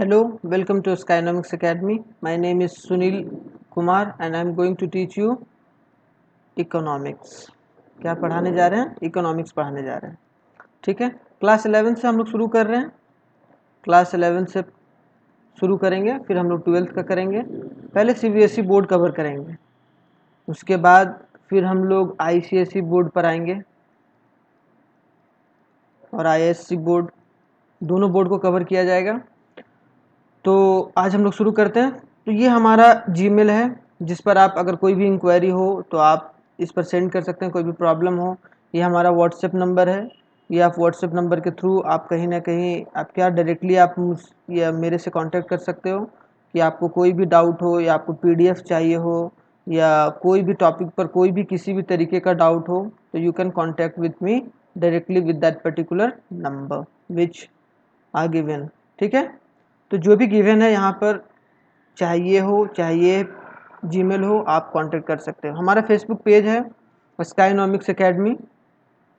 Hello, welcome to Skynomics Academy. My name is Sunil Kumar and I am going to teach you economics. क्या पढ़ाने जा रहे हैं? Economics पढ़ाने जा रहे हैं. ठीक है, क्लास 11 से हम लोग शुरू कर रहे हैं. क्लास 11 से शुरू करेंगे, फिर हम लोग 12th का करेंगे. पहले CBSE बोर्ड कवर करेंगे, उसके बाद फिर हम लोग ICSE बोर्ड पर आएंगे और ISC बोर्ड, दोनों बोर्ड को कवर किया जाएगा. तो आज हम लोग शुरू करते हैं. तो ये हमारा जीमेल है जिस पर आप अगर कोई भी इंक्वायरी हो तो आप इस पर सेंड कर सकते हैं, कोई भी प्रॉब्लम हो. ये हमारा व्हाट्सएप नंबर है. ये आप व्हाट्सएप नंबर के थ्रू आप कहीं ना कहीं आप क्या डायरेक्टली आप मुझ या मेरे से कांटेक्ट कर सकते हो कि आपको कोई भी डाउट हो या आपको PDF चाहिए हो या कोई भी टॉपिक पर कोई भी किसी भी तरीके का डाउट हो तो you can contact with me directly with that particular number which are given. ठीक है, तो जो भी गिवन है यहाँ पर चाहिए जीमेल हो आप कांटेक्ट कर सकते हो. हमारा फेसबुक पेज है स्काईनॉमिक्स एकेडमी.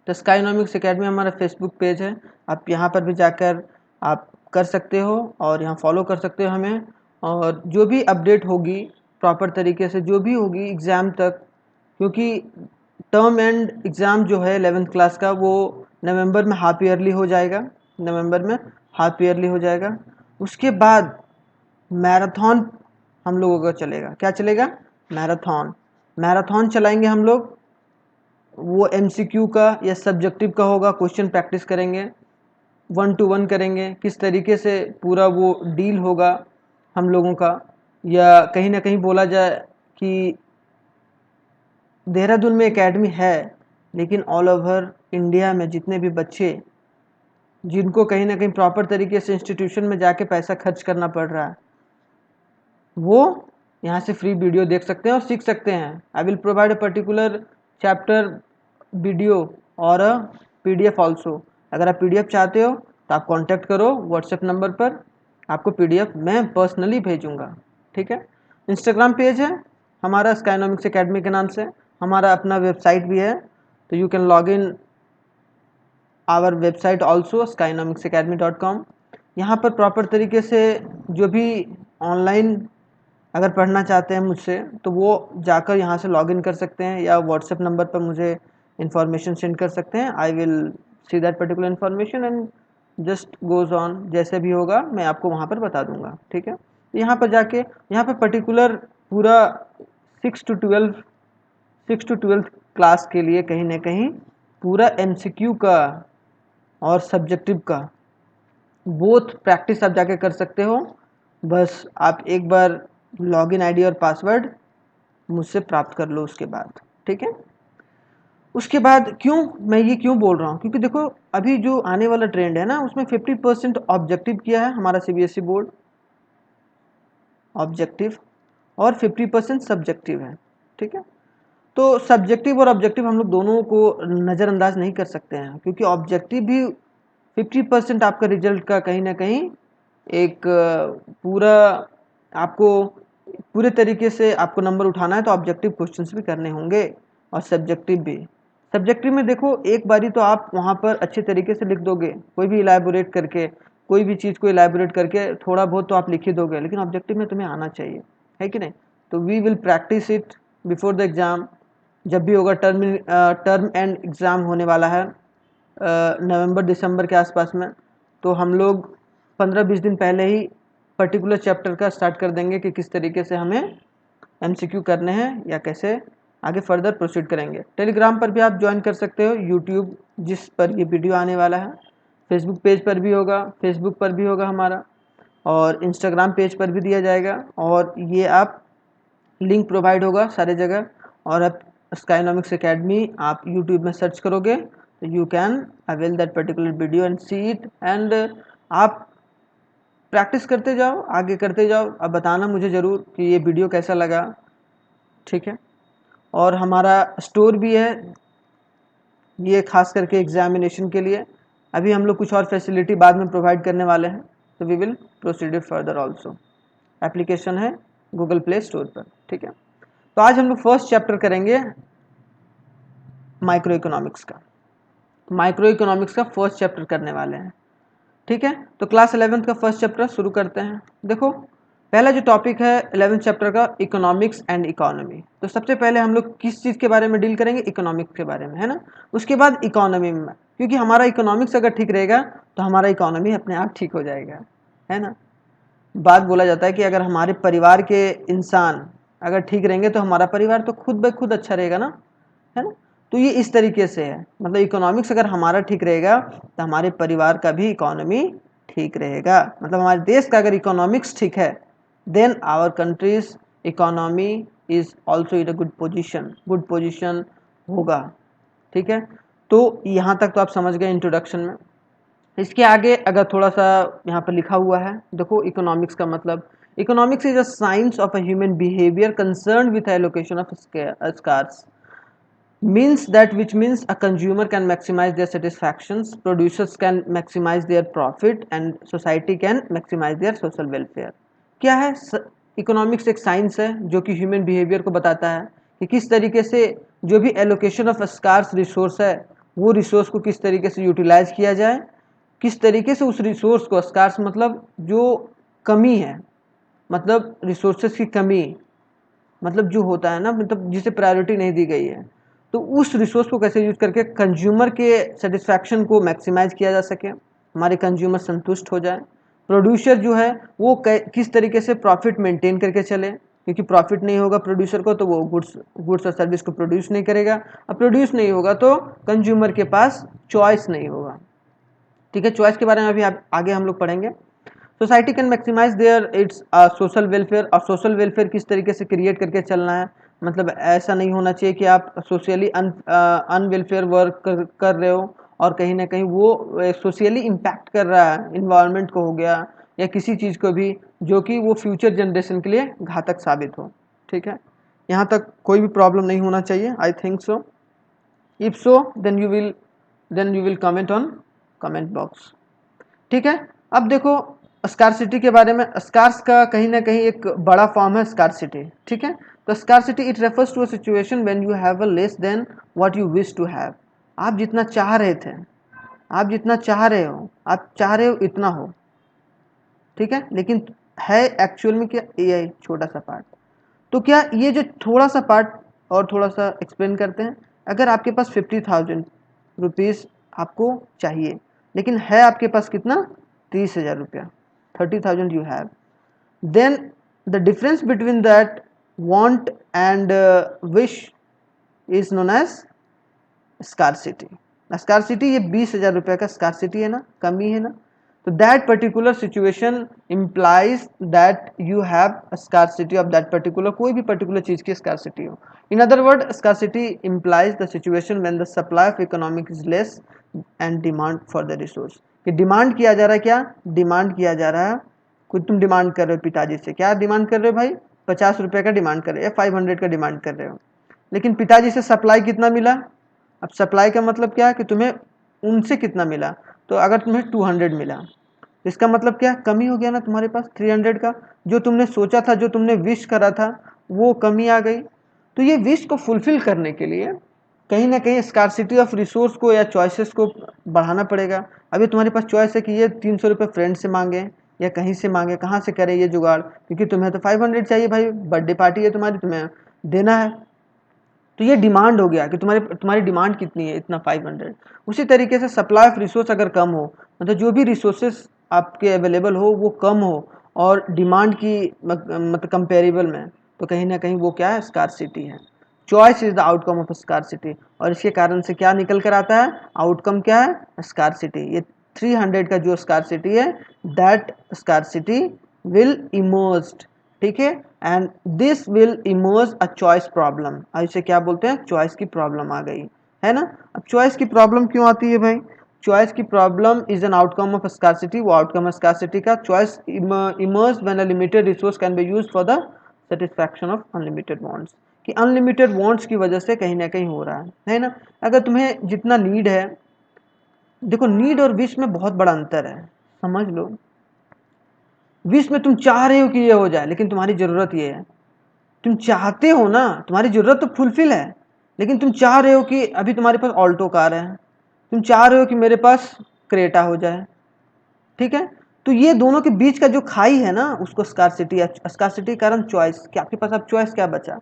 तो स्काईनॉमिक्स एकेडमी हमारा फेसबुक पेज है. आप यहाँ पर भी जाकर आप कर सकते हो और यहाँ फॉलो कर सकते हो हमें. और जो भी अपडेट होगी प्रॉपर तरीके से जो भी होगी एग्ज़ाम तक, क्योंकि टर्म एंड एग्ज़ाम जो है 11th क्लास का वो नवंबर में हाफ ईयरली हो जाएगा. नवंबर में हाफ ईयरली हो जाएगा. उसके बाद मैराथन हम लोगों का चलेगा. क्या चलेगा? मैराथन चलाएंगे हम लोग. वो MCQ का या सब्जेक्टिव का होगा. क्वेश्चन प्रैक्टिस करेंगे, 1 to 1 करेंगे, किस तरीके से पूरा वो डील होगा हम लोगों का. या कहीं ना कहीं बोला जाए कि देहरादून में एकेडमी है लेकिन ऑल ओवर इंडिया में जितने भी बच्चे जिनको कहीं ना कहीं प्रॉपर तरीके से इंस्टीट्यूशन में जाके पैसा खर्च करना पड़ रहा है वो यहाँ से फ्री वीडियो देख सकते हैं और सीख सकते हैं. I will provide a particular chapter video और अ PDF ऑल्सो. अगर आप PDF चाहते हो तो आप कांटेक्ट करो व्हाट्सएप नंबर पर, आपको PDF मैं पर्सनली भेजूंगा. ठीक है, इंस्टाग्राम पेज है हमारा स्काईनॉमिक्स एकेडमी के नाम से. हमारा अपना वेबसाइट भी है, तो you can log in our website also skynomicsacademy.com. यहाँ पर प्रॉपर तरीके से जो भी ऑनलाइन अगर पढ़ना चाहते हैं मुझसे तो वो जाकर यहाँ से लॉगिन कर सकते हैं या व्हाट्सएप नंबर पर मुझे इन्फॉर्मेशन सेंड कर सकते हैं. I will see that particular information and just goes on. जैसे भी होगा मैं आपको वहाँ पर बता दूंगा. ठीक है, यहाँ पर जाके यहाँ पर पर्टिकुलर पूरा 6 to 12th क्लास के लिए कहीं ना कहीं पूरा MCQ का और सब्जेक्टिव का बोथ प्रैक्टिस आप जाके कर सकते हो. बस आप एक बार लॉगिन ID और पासवर्ड मुझसे प्राप्त कर लो उसके बाद. ठीक है, उसके बाद मैं ये क्यों बोल रहा हूँ, क्योंकि देखो अभी जो आने वाला ट्रेंड है ना उसमें 50% ऑब्जेक्टिव किया है हमारा CBSE बोर्ड, ऑब्जेक्टिव, और 50% सब्जेक्टिव है. ठीक है, तो सब्जेक्टिव और ऑब्जेक्टिव हम लोग दोनों को नज़रअंदाज नहीं कर सकते हैं, क्योंकि ऑब्जेक्टिव भी 50% आपका रिजल्ट का कहीं ना कहीं एक पूरा आपको पूरे तरीके से आपको नंबर उठाना है तो ऑब्जेक्टिव क्वेश्चंस भी करने होंगे और सब्जेक्टिव भी. सब्जेक्टिव में देखो एक बारी तो आप वहाँ पर अच्छे तरीके से लिख दोगे, कोई भी इलैबोरेट करके कोई भी चीज़ को इलैबोरेट करके थोड़ा बहुत तो आप लिख ही दोगे, लेकिन ऑब्जेक्टिव में तुम्हें आना चाहिए, है कि नहीं. तो we will practice it before the exam. जब भी होगा टर्म एंड एग्ज़ाम होने वाला है नवंबर दिसंबर के आसपास में, तो हम लोग 15-20 दिन पहले ही पर्टिकुलर चैप्टर का स्टार्ट कर देंगे कि किस तरीके से हमें MCQ करने हैं या कैसे आगे फर्दर प्रोसीड करेंगे. टेलीग्राम पर भी आप ज्वाइन कर सकते हो, यूट्यूब जिस पर ये वीडियो आने वाला है, फेसबुक पेज पर भी होगा, फेसबुक पर भी होगा हमारा, और इंस्टाग्राम पेज पर भी दिया जाएगा. और ये आप लिंक प्रोवाइड होगा सारे जगह. और आप स्काईनॉमिक्स एकेडमी आप यूट्यूब में सर्च करोगे तो you can avail that particular video and see it. And आप प्रैक्टिस करते जाओ, आगे करते जाओ. अब बताना मुझे ज़रूर कि ये वीडियो कैसा लगा. ठीक है, और हमारा स्टोर भी है ये खास करके एग्जामिनेशन के लिए. अभी हम लोग कुछ और फैसिलिटी बाद में प्रोवाइड करने वाले हैं, तो we will proceed further also. Application है गूगल प्ले स्टोर पर. ठीक है, तो आज हम लोग फर्स्ट चैप्टर करेंगे माइक्रो इकोनॉमिक्स का. माइक्रो इकोनॉमिक्स का फर्स्ट चैप्टर करने वाले हैं. ठीक है, तो क्लास 11th का फर्स्ट चैप्टर शुरू करते हैं। देखो पहला जो टॉपिक है 11th चैप्टर का, इकोनॉमिक्स एंड इकोनॉमी। तो सबसे पहले हम लोग किस चीज़ के बारे में डील करेंगे, इकोनॉमिक्स के बारे में, है ना। उसके बाद इकोनॉमी में, क्योंकि हमारा इकोनॉमिक्स अगर ठीक रहेगा तो हमारा इकोनॉमी अपने आप ठीक हो जाएगा, है ना। बात बोला जाता है कि अगर हमारे परिवार के इंसान अगर ठीक रहेंगे तो हमारा परिवार तो खुद ब खुद अच्छा रहेगा ना, है ना। तो ये इस तरीके से है, मतलब इकोनॉमिक्स अगर हमारा ठीक रहेगा तो हमारे परिवार का भी इकोनॉमी ठीक रहेगा। मतलब हमारे देश का अगर इकोनॉमिक्स ठीक है then our country's economy is also in a good position होगा। ठीक है, तो यहाँ तक तो आप समझ गए इंट्रोडक्शन में। इसके आगे अगर थोड़ा सा यहाँ पर लिखा हुआ है, देखो इकोनॉमिक्स का मतलब, economics is a science of a human behaviour concern with allocation of scarce, means that which means a consumer can maximize their satisfactions, producers can maximize their profit and society can maximize their social welfare। क्या है, economics एक science है जो कि human behaviour को बताता है कि किस तरीके से जो भी एलोकेशन ऑफ स्कार्स रिसोर्स है वो रिसोर्स को किस तरीके से यूटिलाइज किया जाए, किस तरीके से उस रिसोर्स को, स्कार्स मतलब जो कमी है, मतलब रिसोर्सेज की कमी, मतलब जो होता है ना, मतलब जिसे प्रायोरिटी नहीं दी गई है, तो उस रिसोर्स को कैसे यूज करके कंज्यूमर के सेटिस्फैक्शन को मैक्सिमाइज किया जा सके, हमारे कंज्यूमर संतुष्ट हो जाए। प्रोड्यूसर जो है वो किस तरीके से प्रॉफिट मेंटेन करके चले, क्योंकि प्रॉफिट नहीं होगा प्रोड्यूसर को तो वो गुड्स और सर्विस को प्रोड्यूस नहीं करेगा, अब प्रोड्यूस नहीं होगा तो कंज्यूमर के पास चॉइस नहीं होगा। ठीक है, चॉइस के बारे में अभी आगे हम लोग पढ़ेंगे। Society can maximise their its social welfare, और सोशल वेलफेयर किस तरीके से क्रिएट करके चलना है, मतलब ऐसा नहीं होना चाहिए कि आप सोशली अनवेलफेयर वर्क कर रहे हो और कहीं ना कहीं वो सोशली इम्पैक्ट कर रहा है, इन्वायरमेंट को हो गया या किसी चीज़ को भी, जो कि वो फ्यूचर जनरेशन के लिए घातक साबित हो। ठीक है, यहाँ तक कोई भी प्रॉब्लम नहीं होना चाहिए, I think so. If so then you will comment on comment box. ठीक है, अब देखो स्कार्सिटी के बारे में। स्कार्स का कहीं ना कहीं एक बड़ा फॉर्म है स्कार्सिटी। ठीक है, तो scarcity it refers to a situation when you have a less than what you wish to have. आप जितना चाह रहे थे, आप जितना चाह रहे हो, आप चाह रहे हो इतना हो, ठीक है, लेकिन है एक्चुअल में क्या, ये छोटा सा पार्ट। तो क्या ये जो थोड़ा सा पार्ट और थोड़ा सा एक्सप्लेन करते हैं। अगर आपके पास 50,000 रुपीज़ आपको चाहिए, लेकिन है आपके पास कितना, 30,000 रुपया, 30,000 you have, then the difference between that want and wish is known as scarcity. Scarcity ये 20,000 रुपये का स्कार्सिटी है ना, कमी है ना। तो that particular situation implies that you have scarcity of that particular, कोई भी पर्टिकुलर चीज की स्कार्सिटी हो। In other word scarcity implies the situation when the supply of economic is less and demand for the resource. कि demand किया जा रहा है, क्या डिमांड किया जा रहा है, खुद तुम डिमांड कर रहे हो पिताजी से, क्या डिमांड कर रहे हो भाई, 50 रुपये का डिमांड कर रहे हो या 500 का डिमांड कर रहे हो, लेकिन पिताजी से सप्लाई कितना मिला। अब सप्लाई का मतलब क्या है कि तुम्हें उनसे कितना मिला, तो अगर तुम्हें 200 मिला, इसका मतलब क्या, कमी हो गया ना तुम्हारे पास 300 का। जो तुमने सोचा था, जो तुमने विश करा था, वो कमी आ गई। तो ये विश को फुलफिल करने के लिए कहीं ना कहीं स्कार्सिटी ऑफ रिसोर्स को या चॉइसेस को बढ़ाना पड़ेगा। अभी तुम्हारे पास चॉइस है कि ये 300 रुपये फ्रेंड से मांगे या कहीं से मांगे, कहाँ से करें ये जुगाड़, क्योंकि तुम्हें तो 500 चाहिए भाई, बर्थडे पार्टी है तुम्हारी, तुम्हें देना है। तो ये डिमांड हो गया कि तुम्हारी डिमांड कितनी है, इतना 500। उसी तरीके से सप्लाई ऑफ रिसोर्स अगर कम हो, मतलब जो भी रिसोर्सेस आपके अवेलेबल हो वो कम हो और डिमांड की मतलब कंपेरेबल में, तो कहीं ना कहीं वो क्या है, स्कार्सिटी है। Choice is the outcome of scarcity, और इसके कारण से क्या निकल कर आता है, आउटकम क्या है, स्कार्सिटी। ये 300 का जो स्कार्सिटी है, दैट स्कार्सिटी विल इमर्ज्ड, ठीक है, and this will emerge a choice problem. अब इसे क्या बोलते हैं, चॉइस की प्रॉब्लम आ गई, है ना। अब चॉइस की प्रॉब्लम क्यों आती है भाई, चॉइस की problem is an outcome of scarcity. वो आउटकम है स्कार्सिटी का। Choice emerge when a limited resource can be used for the satisfaction of unlimited wants, कि अनलिमिटेड वांट्स की वजह से कहीं ना कहीं हो रहा है ना। अगर तुम्हें जितना नीड है, देखो नीड और विश में बहुत बड़ा अंतर है, समझ लो। विश में तुम चाह रहे हो कि ये हो जाए, लेकिन तुम्हारी जरूरत ये है, तुम चाहते हो ना, तुम्हारी जरूरत तो फुलफिल है, लेकिन तुम चाह रहे हो कि अभी तुम्हारे पास ऑल्टो कार है, तुम चाह रहे हो कि मेरे पास क्रेटा हो जाए, ठीक है। तो ये दोनों के बीच का जो खाई है ना, उसको स्कार्सिटी है। स्कार्सिटी कारण चॉइस, कि आपके पास अब चॉइस क्या बचा,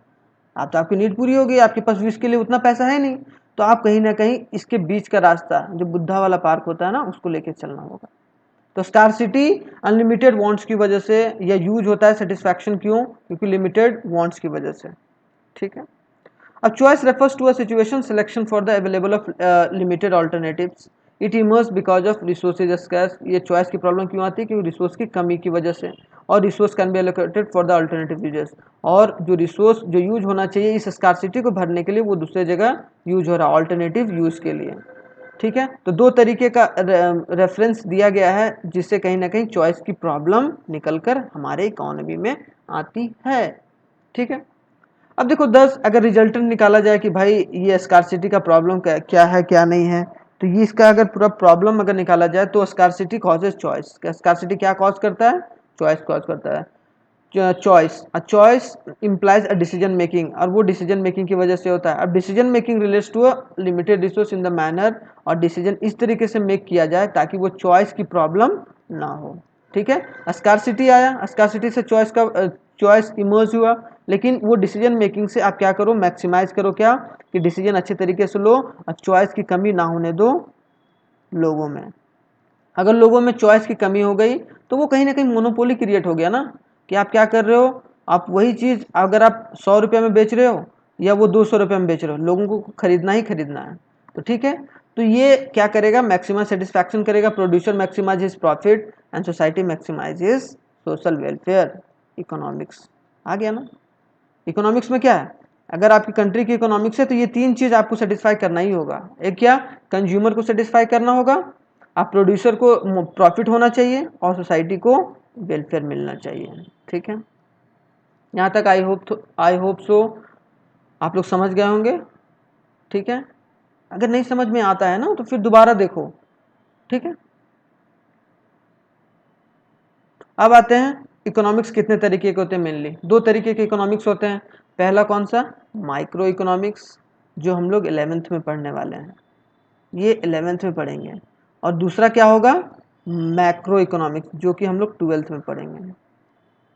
आप तो आपकी नीड पूरी हो गई, आपके पास विश के लिए उतना पैसा है नहीं, तो आप कहीं ना कहीं इसके बीच का रास्ता जो बुद्धा वाला पार्क होता है ना, उसको लेके चलना होगा। तो स्कार्सिटी अनलिमिटेड वांट्स की वजह से, या यूज होता है सेटिस्फैक्शन क्यों, क्योंकि लिमिटेड वांट्स की वजह से, ठीक है। अब choice refers to a situation selection for the available of limited alternatives, it emerges because of resources scarce. ये चॉइस की प्रॉब्लम क्यों आती है, क्योंकि रिसोर्स की कमी की वजह से, और resource can be allocated for the alternative uses, और जो रिसोर्स जो यूज होना चाहिए इस स्कार्सिटी को भरने के लिए, वो दूसरे जगह यूज हो रहा है अल्टरनेटिव यूज के लिए, ठीक है। तो दो तरीके का रेफरेंस दिया गया है, जिससे कहीं ना कहीं चॉइस की प्रॉब्लम निकलकर हमारे इकोनॉमी में आती है, ठीक है। अब देखो 10 अगर रिजल्टेंट निकाला जाए कि भाई ये स्कार्सिटी का प्रॉब्लम क्या है क्या नहीं है, तो ये इसका अगर पूरा प्रॉब्लम अगर निकाला जाए तो स्कार्सिटी कॉजेज चॉइस। स्कार्सिटी क्या कॉज करता है, चॉइस कॉज करता है। Choice implies a decision making, और वो डिसीजन मेकिंग की वजह से होता है। अब decision making relates to a limited resource in the manner, और डिसीजन इस तरीके से मेक किया जाए ताकि वो चॉइस की प्रॉब्लम ना हो, ठीक है। स्कार्सिटी आया, स्कार्सिटी से चॉइस इमर्ज हुआ, लेकिन वो डिसीजन मेकिंग से आप क्या करो, मैक्सिमाइज करो, क्या कि डिसीजन अच्छे तरीके से लो और चॉइस की कमी ना होने दो लोगों में। अगर लोगों में चॉइस की कमी हो गई तो वो कहीं ना कहीं मोनोपोली क्रिएट हो गया ना, कि आप क्या कर रहे हो, आप वही चीज़ अगर आप 100 रुपये में बेच रहे हो या वो 200 रुपये में बेच रहे हो, लोगों को खरीदना ही खरीदना है, तो ठीक है। तो ये क्या करेगा, मैक्सिमम सेटिस्फैक्शन करेगा, producer maximize his profit and society maximize his social welfare. Economics आ गया ना। इकोनॉमिक्स में क्या है, अगर आपकी कंट्री की इकोनॉमिक्स है तो ये तीन चीज़ आपको सेटिस्फाई करना ही होगा। एक क्या, कंज्यूमर को सेटिस्फाई करना होगा, आप प्रोड्यूसर को प्रॉफिट होना चाहिए, और सोसाइटी को वेलफेयर मिलना चाहिए, ठीक है। यहाँ तक आई होप सो आप लोग समझ गए होंगे, ठीक है। अगर नहीं समझ में आता है ना तो फिर दोबारा देखो, ठीक है। अब आते हैं इकोनॉमिक्स कितने तरीके के होते हैं, मेनली दो तरीके के इकोनॉमिक्स होते हैं। पहला कौन सा, माइक्रो इकोनॉमिक्स, जो हम लोग 11th में पढ़ने वाले हैं, ये 11th में पढ़ेंगे। और दूसरा क्या होगा, मैक्रो इकोनॉमिक्स, जो कि हम लोग 12th में पढ़ेंगे,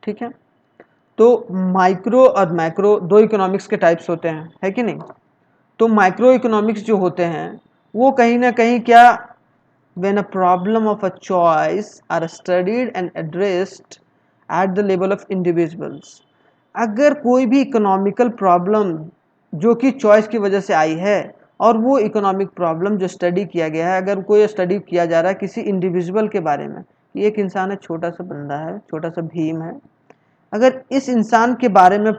ठीक है। तो माइक्रो और मैक्रो दो इकोनॉमिक्स के टाइप्स होते हैं, है कि नहीं। तो माइक्रो इकोनॉमिक्स जो होते हैं वो कहीं ना कहीं क्या, when a problem of a choice are studied and addressed at the level of individuals। अगर कोई भी इकोनॉमिकल प्रॉब्लम जो कि चॉइस की वजह से आई है, और वो इकोनॉमिक प्रॉब्लम जो स्टडी किया गया है, अगर कोई स्टडी किया जा रहा है किसी इंडिविजुअल के बारे में, एक इंसान है, छोटा सा बंदा है, छोटा सा भीम है, अगर इस इंसान के बारे में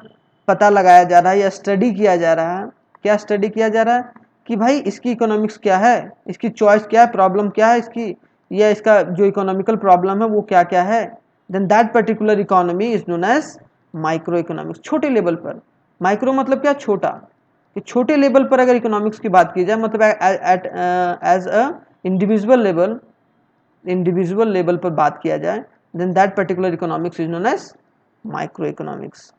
पता लगाया जा रहा है या स्टडी किया जा रहा है, क्या स्टडी किया जा रहा है कि भाई इसकी इकोनॉमिक्स क्या है, इसकी चॉइस क्या है, प्रॉब्लम क्या है इसकी, या इसका जो इकोनॉमिकल प्रॉब्लम है वो क्या क्या है, then that particular economy is known as micro economics. छोटे लेवल पर, माइक्रो मतलब क्या, छोटा, कि छोटे लेवल पर अगर इकोनॉमिक्स की बात की जाए, मतलब at as a individual level पर बात किया जाए, then that particular economics is known as micro economics.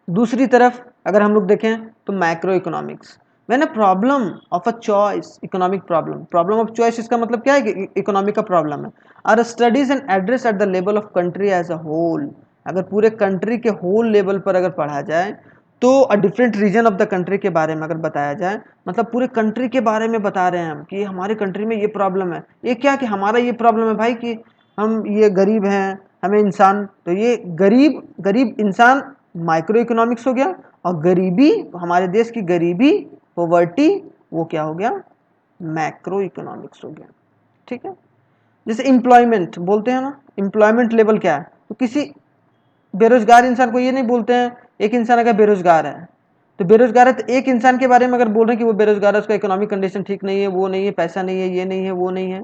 दूसरी तरफ अगर हम लोग देखें तो मैक्रो इकोनॉमिक्स, मैंने problem of a choice, economic problem of choice, इसका मतलब क्या है कि इकोनॉमिक का प्रॉब्लम है, और studies and address at the level of country as a whole. अगर पूरे कंट्री के होल लेवल पर अगर पढ़ा जाए, तो a different region of the country के बारे में अगर बताया जाए, मतलब पूरे कंट्री के बारे में बता रहे हैं हम कि हमारे कंट्री में ये प्रॉब्लम है, ये क्या कि हमारा ये प्रॉब्लम है भाई कि हम ये गरीब हैं, हमें इंसान, तो ये गरीब गरीब इंसान माइक्रो इकोनॉमिक्स हो गया, और गरीबी, हमारे देश की गरीबी, पॉवर्टी, वो क्या हो गया, मैक्रो इकोनॉमिक्स हो गया, ठीक है। जैसे एम्प्लॉयमेंट बोलते हैं ना, एम्प्लॉयमेंट लेवल क्या है, तो किसी बेरोजगार इंसान को ये नहीं बोलते हैं, एक इंसान अगर बेरोजगार है तो बेरोजगार है, तो एक इंसान के बारे में अगर बोल रहे हैं कि वो बेरोजगार है, उसका इकोनॉमिक कंडीशन ठीक नहीं है, वो नहीं है, पैसा नहीं है, ये नहीं है, वो नहीं है,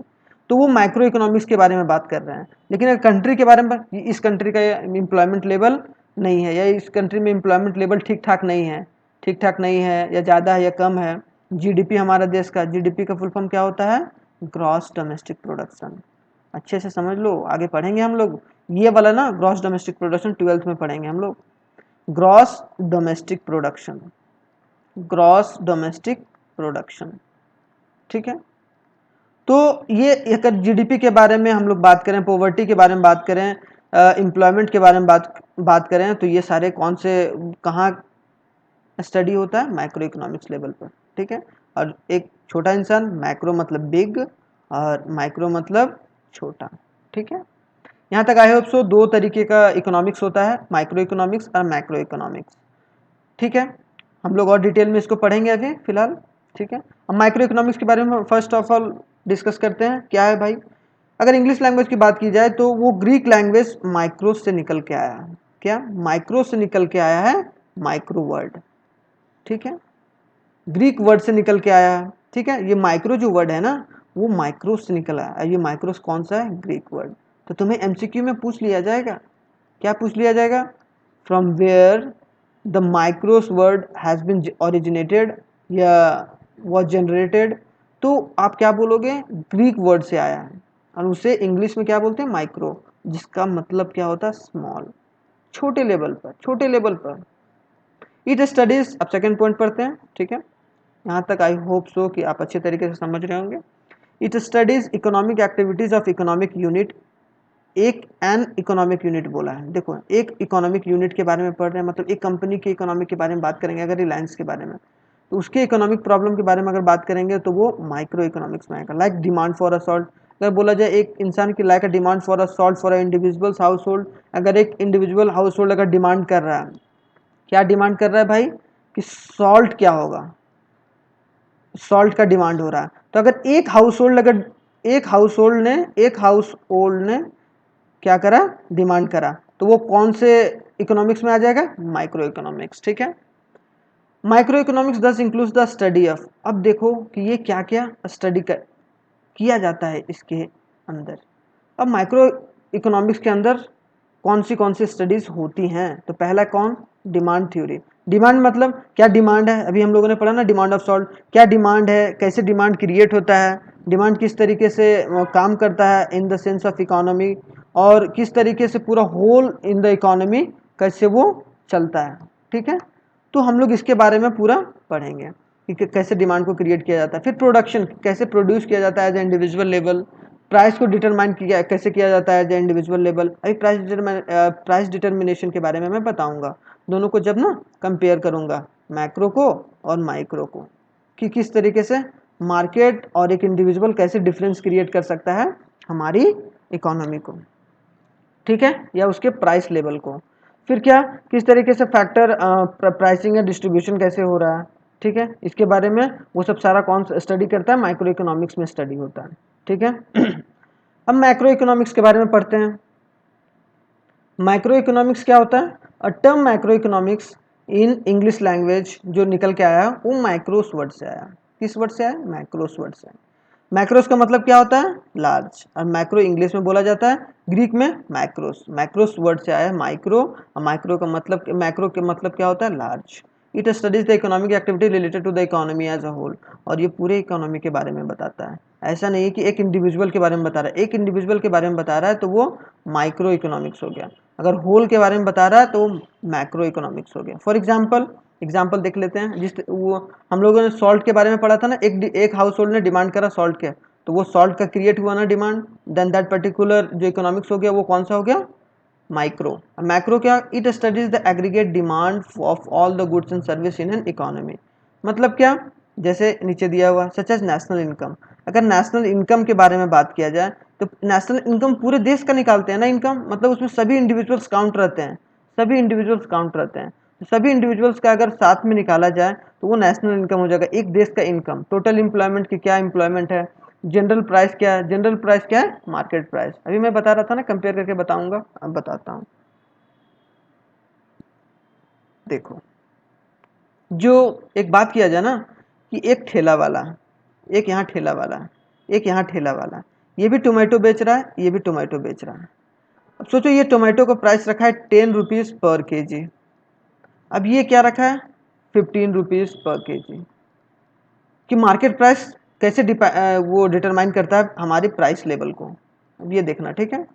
तो वो माइक्रो इकोनॉमिक्स के बारे में बात कर रहे हैं। लेकिन अगर कंट्री के बारे में, इस कंट्री का एम्प्लॉयमेंट लेवल नहीं है, या इस कंट्री में एम्प्लॉयमेंट लेवल ठीक ठाक नहीं है, ठीक ठाक नहीं है, या ज़्यादा है या कम है, जीडीपी हमारा देश का, जीडीपी का फुल फॉर्म क्या होता है, ग्रॉस डोमेस्टिक प्रोडक्शन। अच्छे से समझ लो, आगे पढ़ेंगे हम लोग ये वाला ना, ग्रॉस डोमेस्टिक प्रोडक्शन 12th में पढ़ेंगे हम लोग, gross domestic production, gross domestic production, ठीक है। तो ये अगर जीडीपी के बारे में हम लोग बात करें, पॉवर्टी के बारे में बात करें, एम्प्लॉयमेंट के बारे में बात करें, तो ये सारे कौन से कहाँ स्टडी होता है? माइक्रो इकोनॉमिक्स लेवल पर, ठीक है। और एक छोटा इंसान, मैक्रो मतलब बिग और माइक्रो मतलब छोटा, ठीक है। यहाँ तक आई होप सो। दो तरीके का इकोनॉमिक्स होता है, माइक्रो इकोनॉमिक्स और मैक्रो इकोनॉमिक्स, ठीक है। हम लोग और डिटेल में इसको पढ़ेंगे अभी फिलहाल, ठीक है। अब माइक्रो इकोनॉमिक्स के बारे में फर्स्ट ऑफ ऑल डिस्कस करते हैं। क्या है भाई? अगर इंग्लिश लैंग्वेज की बात की जाए तो वो ग्रीक लैंग्वेज माइक्रोस से निकल के आया है। क्या? माइक्रोस से निकल के आया है, माइक्रो वर्ड, ठीक है। ग्रीक वर्ड से निकल के आया है, ठीक है। ये माइक्रो जो वर्ड है ना, वो माइक्रोस से निकल आया है। ये माइक्रोस कौन सा है? Greek word. तो तुम्हें एमसीक्यू में पूछ लिया जाएगा। क्या पूछ लिया जाएगा? From where the micros word has been originated या वॉज जनरेटेड। तो आप क्या बोलोगे? ग्रीक वर्ड से आया है, और उसे इंग्लिश में क्या बोलते हैं? माइक्रो, जिसका मतलब क्या होता है? स्मॉल, छोटे लेवल पर, छोटे लेवल पर। इट स्टडीज, अब सेकंड पॉइंट पढ़ते हैं, ठीक है। यहाँ तक आई होप सो कि आप अच्छे तरीके से समझ रहे होंगे। It studies economic activities of economic unit. एक एन इकोनॉमिक यूनिट बोला है, देखो एक इकोनॉमिक यूनिट के बारे में पढ़ रहे हैं, मतलब एक कंपनी के इकोनॉमिक के बारे में बात करेंगे अगर रिलायंस के बारे में, तो उसके इकोनॉमिक प्रॉब्लम के बारे में अगर बात करेंगे तो वो माइक्रो इकोनॉमिक्स में आएगा। Like demand for a salt, अगर बोला जाए एक इंसान की like a demand for a salt for a individual house hold, अगर एक इंडिविजुअल हाउस होल्ड अगर डिमांड कर रहा है, क्या डिमांड कर रहा है भाई? कि सॉल्ट क्या होगा, सॉल्ट का डिमांड हो रहा है। तो अगर एक हाउस होल्ड, अगर एक हाउस होल्ड ने क्या करा? डिमांड करा, तो वो कौन से इकोनॉमिक्स में आ जाएगा? माइक्रो इकोनॉमिक्स, ठीक है। माइक्रो इकोनॉमिक्स दस इंक्लूड्स द स्टडी ऑफ, अब देखो कि ये क्या क्या स्टडी किया जाता है इसके अंदर। अब माइक्रो इकोनॉमिक्स के अंदर कौन सी स्टडीज होती हैं? तो पहला कौन? Demand theory. डिमांड मतलब क्या डिमांड है? अभी हम लोगों ने पढ़ा ना डिमांड ऑफ सॉल्ट, क्या डिमांड है, कैसे डिमांड क्रिएट होता है, डिमांड किस तरीके से काम करता है in the sense of economy, और किस तरीके से पूरा होल इन द इकोनॉमी कैसे वो चलता है, ठीक है। तो हम लोग इसके बारे में पूरा पढ़ेंगे कि कैसे डिमांड को क्रिएट किया जाता है। फिर प्रोडक्शन, कैसे प्रोड्यूस किया जाता है as a individual level. Price को डिटरमाइन किया कैसे किया जाता है एज ए इंडिविजुअल लेवल। अभी प्राइस डिटर्मिनेशन के बारे में मैं बताऊंगा, दोनों को जब ना कंपेयर करूंगा, मैक्रो को और माइक्रो को, कि किस तरीके से मार्केट और एक इंडिविजुअल कैसे डिफरेंस क्रिएट कर सकता है हमारी इकोनॉमी को, ठीक है, या उसके प्राइस लेवल को। फिर क्या, किस तरीके से फैक्टर प्राइसिंग या डिस्ट्रीब्यूशन कैसे हो रहा है, ठीक है, इसके बारे में वो सब सारा कौन स्टडी करता है? माइक्रो इकोनॉमिक्स में स्टडी होता है, ठीक है। अब मैक्रो इकोनॉमिक्स के बारे में पढ़ते हैं। माइक्रो इकोनॉमिक्स क्या होता है? A term micro economics in English language जो निकल के आया वो माइक्रोस वर्ड से आया। किस वर्ड से आया? मैक्रोस वर्ड से। मैक्रोस का मतलब क्या होता है? लार्ज। और मैक्रो इंग्लिश में बोला जाता है, ग्रीक में मैक्रोस। मैक्रोस वर्ड से आया है माइक्रो, और माइक्रो का मतलब, मैक्रो के मतलब क्या होता है? Large. It studies the economic activity related to the economy as a whole, और ये पूरे इकोनॉमी के बारे में बताता है। ऐसा नहीं है कि एक इंडिविजुअल के बारे में बता रहा है, एक इंडिविजुअल के बारे में बता रहा है तो वो माइक्रो इकोनॉमिक्स हो गया, अगर होल के बारे में बता रहा है तो मैक्रो इकोनॉमिक्स हो गया। फॉर एग्जाम्पल देख लेते हैं। जिस वो हम लोगों ने सॉल्ट के बारे में पढ़ा था ना, एक हाउस होल्ड ने डिमांड करा सॉल्ट के, तो वो सॉल्ट का क्रिएट हुआ ना डिमांड, देन दैट पर्टिकुलर जो इकोनॉमिक्स हो गया वो कौन सा हो गया? माइक्रो। मैक्रो क्या? It studies the aggregate demand of all the goods and service in an economy. मतलब क्या? जैसे नीचे दिया हुआ सच एज नेशनल इनकम। अगर नेशनल इनकम के बारे में बात किया जाए तो नेशनल इनकम पूरे देश का निकालते हैं ना इनकम, मतलब उसमें सभी इंडिविजुअल्स काउंट रहते हैं, सभी इंडिविजुअल्स काउंट रहते हैं। तो सभी इंडिविजुअल्स का अगर साथ में निकाला जाए तो वो नेशनल इनकम हो जाएगा, एक देश का इनकम। टोटल एम्प्लॉयमेंट की क्या एम्प्लॉयमेंट है, जनरल प्राइस क्या है, जनरल प्राइस क्या है? Market price. अभी मैं बता रहा था ना, कंपेयर करके बताऊंगा, अब बताता हूँ। देखो, जो एक बात किया जाए ना कि एक ठेला वाला, एक यहाँ ठेला वाला, एक यहाँ ठेला वाला, ये भी टोमेटो बेच रहा है, ये भी टोमेटो बेच रहा है। अब सोचो ये टोमेटो का प्राइस रखा है 10 रुपीज़ पर केजी, अब ये क्या रखा है? 15 रुपीज़ पर केजी। कि मार्केट प्राइस कैसे वो डिटरमाइन करता है हमारी प्राइस लेवल को, अब ये देखना, ठीक है।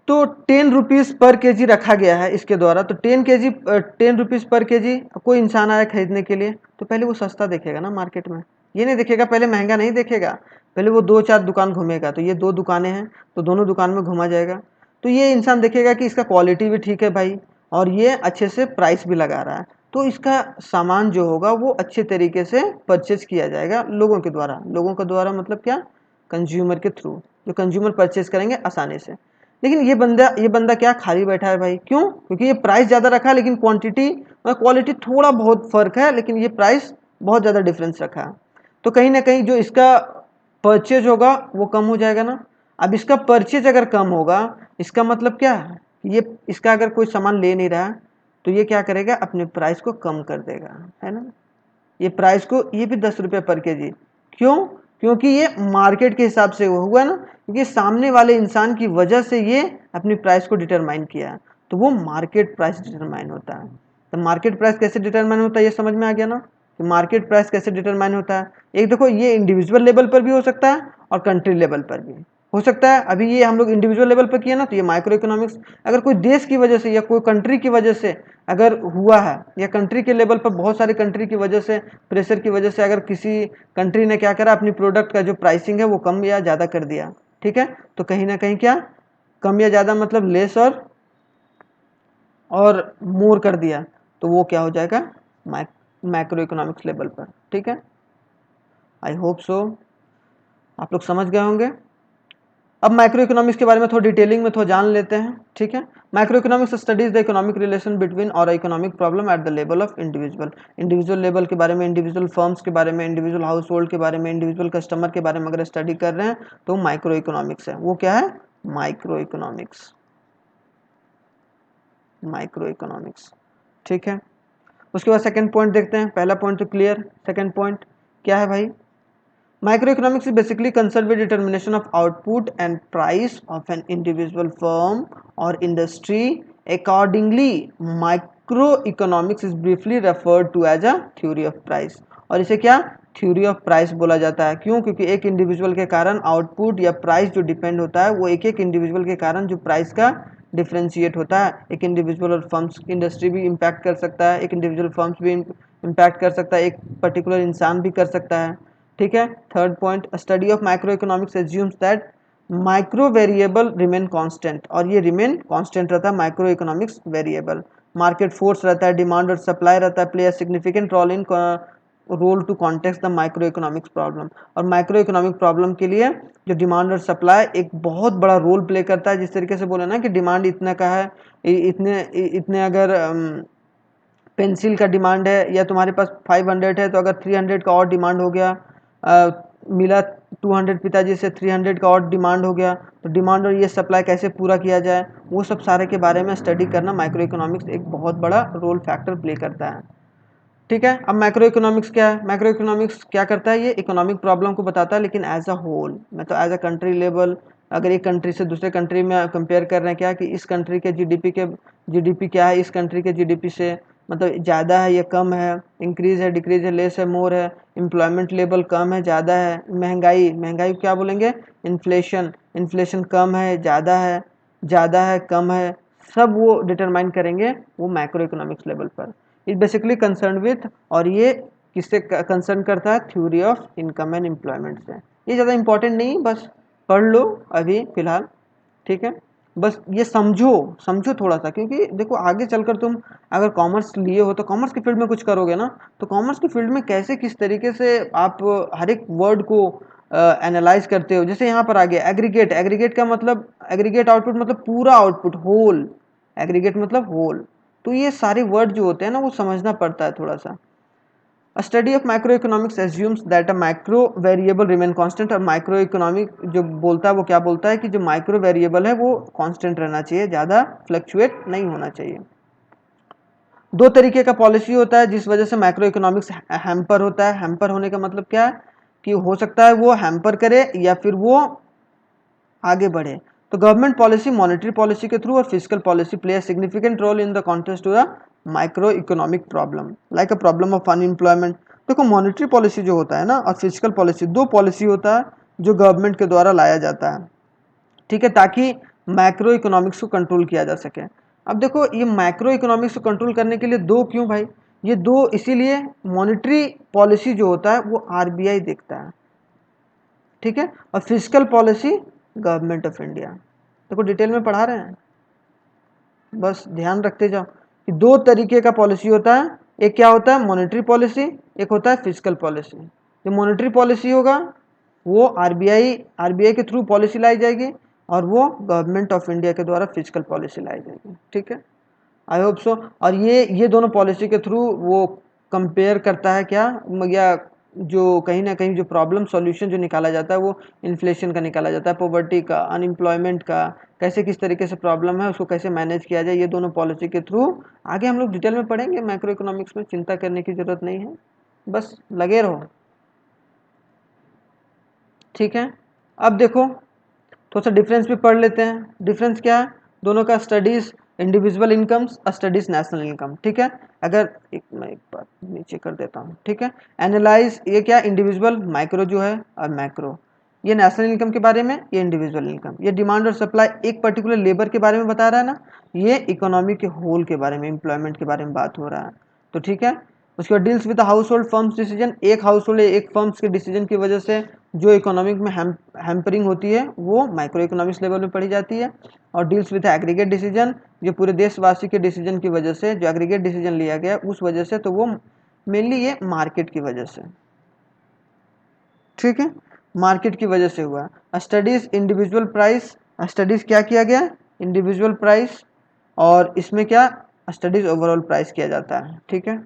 तो 10 रुपीज़ पर केजी रखा गया है इसके द्वारा, तो 10 रुपीज़ पर केजी। कोई इंसान आया खरीदने के लिए तो पहले वो सस्ता देखेगा ना मार्केट में, ये नहीं देखेगा, पहले महंगा नहीं देखेगा, पहले वो 2-4 दुकान घूमेगा, तो ये 2 दुकानें हैं तो दोनों दुकान में घूमा जाएगा, तो ये इंसान देखेगा कि इसका क्वालिटी भी ठीक है भाई और ये अच्छे से प्राइस भी लगा रहा है, तो इसका सामान जो होगा वो अच्छे तरीके से परचेज किया जाएगा लोगों के द्वारा। लोगों के द्वारा मतलब क्या, कंज्यूमर के थ्रू, जो कंज्यूमर परचेज करेंगे आसानी से। लेकिन ये बंदा क्या खाली बैठा है भाई, क्यों? क्योंकि ये प्राइस ज़्यादा रखा है लेकिन क्वांटिटी और क्वालिटी थोड़ा बहुत फ़र्क है, लेकिन ये प्राइस बहुत ज़्यादा डिफरेंस रखा है। तो कहीं ना कहीं जो इसका परचेज होगा वो कम हो जाएगा ना। अब इसका परचेज अगर कम होगा, इसका मतलब क्या है, ये इसका अगर कोई सामान ले नहीं रहा तो ये क्या करेगा, अपने प्राइस को कम कर देगा, है ना। ये प्राइस को, ये भी 10 रुपये पर केजी, क्यों? क्योंकि ये मार्केट के हिसाब से हुआ ना, क्योंकि सामने वाले इंसान की वजह से ये अपनी प्राइस को डिटरमाइन किया, तो वो मार्केट प्राइस डिटरमाइन होता है। तो मार्केट प्राइस कैसे डिटरमाइन होता है, ये समझ में आ गया ना कि मार्केट प्राइस कैसे डिटरमाइन होता है। एक देखो, ये इंडिविजुअल लेवल पर भी हो सकता है और कंट्री लेवल पर भी हो सकता है। अभी ये हम लोग इंडिविजुअल लेवल पर किया ना, तो ये माइक्रो इकोनॉमिक्स। अगर कोई देश की वजह से या कोई कंट्री की वजह से अगर हुआ है, या कंट्री के लेवल पर बहुत सारी कंट्री की वजह से, प्रेशर की वजह से अगर किसी कंट्री ने क्या करा, अपनी प्रोडक्ट का जो प्राइसिंग है वो कम या ज़्यादा कर दिया, ठीक है, तो कहीं ना कहीं क्या, कम या ज़्यादा मतलब लेस और मोर कर दिया, तो वो क्या हो जाएगा, मैक्रो इकोनॉमिक्स लेवल पर, ठीक है। आई होप सो आप लोग समझ गए होंगे। अब माइक्रो इकोनॉमिक्स के बारे में थोड़ा डिटेलिंग में थोड़ा जान लेते हैं, ठीक है। Micro economics studies the economic relation between और economic problem at the level of individual level के बारे में, इंडिविजुअल फर्म्स के बारे में, इंडिविजुअल हाउस होल्ड के बारे में, इंडिविजुअल कस्टमर के बारे में अगर स्टडी कर रहे हैं तो माइक्रो इकोनॉमिक्स है। वो क्या है, माइक्रो इकोनॉमिक्स, माइक्रो इकोनॉमिक्स, ठीक है। उसके बाद सेकंड पॉइंट देखते हैं। पहला पॉइंट तो क्लियर, सेकंड पॉइंट क्या है भाई, Microeconomics is basically concerned with determination of output and price of an individual firm or industry. Accordingly, microeconomics is briefly referred to as a theory of price. और इसे क्या, theory of price बोला जाता है। क्यों? क्योंकि एक इंडिविजुअल के कारण आउटपुट या प्राइस जो डिपेंड होता है वो एक एक इंडिविजुअल के कारण जो प्राइस का डिफ्रेंशिएट होता है। एक इंडिविजुअल और फर्म्स इंडस्ट्री भी इम्पैक्ट कर सकता है, एक इंडिविजुअल फर्म्स भी इम्पैक्ट कर सकता है, एक पर्टिकुलर इंसान भी कर सकता है, ठीक है। Third point, study of micro economics assumes that micro variable remain constant, और ये रिमेन कांस्टेंट रहता है micro economics variable. Market force रहता है, डिमांड और सप्लाई रहता है, play a significant role to context the micro economics problem. और माइक्रो इकोनॉमिक प्रॉब्लम के लिए जो डिमांड और सप्लाई एक बहुत बड़ा रोल प्ले करता है। जिस तरीके से बोले ना कि डिमांड इतना का है, इतने इतने अगर पेंसिल का डिमांड है या तुम्हारे पास 500 है, तो अगर 300 का और डिमांड हो गया, मिला 200 पिताजी से, 300 का और डिमांड हो गया, तो डिमांड और ये सप्लाई कैसे पूरा किया जाए, वो सब सारे के बारे में स्टडी करना माइक्रो इकोनॉमिक्स एक बहुत बड़ा रोल फैक्टर प्ले करता है, ठीक है। अब मैक्रो इकोनॉमिक्स क्या है, मैक्रो इकोनॉमिक्स क्या करता है, ये इकोनॉमिक प्रॉब्लम को बताता है, लेकिन एज अ होल, मतलब एज अ कंट्री लेवल। अगर एक कंट्री से दूसरे कंट्री में कंपेयर कर रहे हैं क्या, कि इस कंट्री के जीडीपी क्या है इस कंट्री के जीडीपी से, मतलब ज़्यादा है या कम है, इंक्रीज है, डिक्रीज है, लेस है, मोर है, एम्प्लॉयमेंट लेवल कम है, ज़्यादा है, महंगाई क्या बोलेंगे, इन्फ्लेशन कम है, ज़्यादा है, कम है, सब वो डिटरमाइन करेंगे वो मैक्रो इकोनॉमिक्स लेवल पर। इज बेसिकली कंसर्न विथ, और ये किससे कंसर्न करता है, theory of income and employment से। ये ज़्यादा इंपॉर्टेंट नहीं, बस पढ़ लो अभी फिलहाल, ठीक है। बस ये समझो थोड़ा सा, क्योंकि देखो आगे चलकर तुम अगर कॉमर्स लिए हो तो कॉमर्स की फील्ड में कुछ करोगे ना, तो कॉमर्स की फील्ड में कैसे किस तरीके से आप हर एक वर्ड को एनालाइज करते हो। जैसे यहाँ पर आ गया एग्रीगेट का मतलब, एग्रीगेट आउटपुट मतलब पूरा आउटपुट, होल, एग्रीगेट मतलब होल। तो ये सारे वर्ड जो होते हैं ना वो समझना पड़ता है थोड़ा सा। A study of macroeconomics assumes that a macro variable remain constant, और माइक्रो इकोनॉमिक जो बोलता है वो क्या बोलता है कि जो माइक्रो वेरिएबल है वो कांस्टेंट रहना चाहिए, ज़्यादा फ्लक्चुएट नहीं होना चाहिए। दो तरीके का पॉलिसी होता है जिस वजह से माइक्रो इकोनॉमिक्स हैम्पर होता है। हैम्पर होने का मतलब क्या है, कि हो सकता है वो हैम्पर करे या फिर वो आगे बढ़े। तो गवर्नमेंट पॉलिसी, मॉनेटरी पॉलिसी के थ्रू और physical policy play a significant role in the contest to the micro economic problem, like a problem of unemployment. देखो मॉनेटरी पॉलिसी जो होता है ना और फिजिकल पॉलिसी, दो पॉलिसी होता है जो गवर्नमेंट के द्वारा लाया जाता है, ठीक है, ताकि मैक्रो इकोनॉमिक्स को कंट्रोल किया जा सके। अब देखो ये मैक्रो इकोनॉमिक्स को कंट्रोल करने के लिए दो, क्यों भाई, ये दो इसीलिए, मॉनेटरी पॉलिसी जो होता है वो आरबीआई देखता है, ठीक है। और physical policy government of India. देखो डिटेल में पढ़ा रहे हैं, बस ध्यान रखते जाओ कि दो तरीके का पॉलिसी होता है, एक क्या होता है मॉनेटरी पॉलिसी, एक होता है फिजिकल पॉलिसी। जो मॉनेटरी पॉलिसी होगा वो आरबीआई के थ्रू पॉलिसी लाई जाएगी और वो गवर्नमेंट ऑफ इंडिया के द्वारा फिजिकल पॉलिसी लाई जाएगी, ठीक है। I hope so. और ये दोनों पॉलिसी के थ्रू वो कंपेयर करता है क्या, या जो कहीं ना कहीं जो प्रॉब्लम सॉल्यूशन जो निकाला जाता है वो इन्फ्लेशन का निकाला जाता है, पॉवर्टी का, अनएम्प्लॉयमेंट का, कैसे किस तरीके से प्रॉब्लम है उसको कैसे मैनेज किया जाए, ये दोनों पॉलिसी के थ्रू आगे हम लोग डिटेल में पढ़ेंगे। मैक्रो इकोनॉमिक्स में चिंता करने की जरूरत नहीं है, बस लगे रहो, ठीक है। अब देखो थोड़ा सा डिफरेंस भी पढ़ लेते हैं। डिफरेंस क्या है दोनों का? स्टडीज इंडिविजुअल इनकम्स और स्टडीज नेशनल इनकम, ठीक है। अगर मैं एक बार नीचे कर देता हूँ, ठीक है। एनालाइज, ये क्या इंडिविजुअल, माइक्रो जो है, और मैक्रो, ये नेशनल इनकम के बारे में, ये इंडिविजुअल इनकम। ये डिमांड और सप्लाई एक पर्टिकुलर लेबर के बारे में बता रहा है ना, ये इकोनॉमी के होल के बारे में, एम्प्लॉयमेंट के बारे में बात हो रहा है, तो ठीक है। उसके बाद deals with house hold firms decision, एक हाउस होल्ड एक फर्म्स के डिसीजन की वजह से जो इकोनॉमिक में हैम्परिंग होती है वो माइक्रो इकोनॉमिक्स लेवल में पढ़ी जाती है। और डील्स विद एग्रीगेट डिसीजन, जो पूरे देशवासी के डिसीजन की वजह से जो एग्रीगेट डिसीजन लिया गया उस वजह से, तो वो मेनली ये मार्केट की वजह से, ठीक है, मार्केट की वजह से हुआ। स्टडीज इंडिविजुअल प्राइस, स्टडीज क्या किया गया, इंडिविजुअल प्राइस, और इसमें क्या स्टडीज ओवरऑल प्राइस किया जाता है, ठीक है।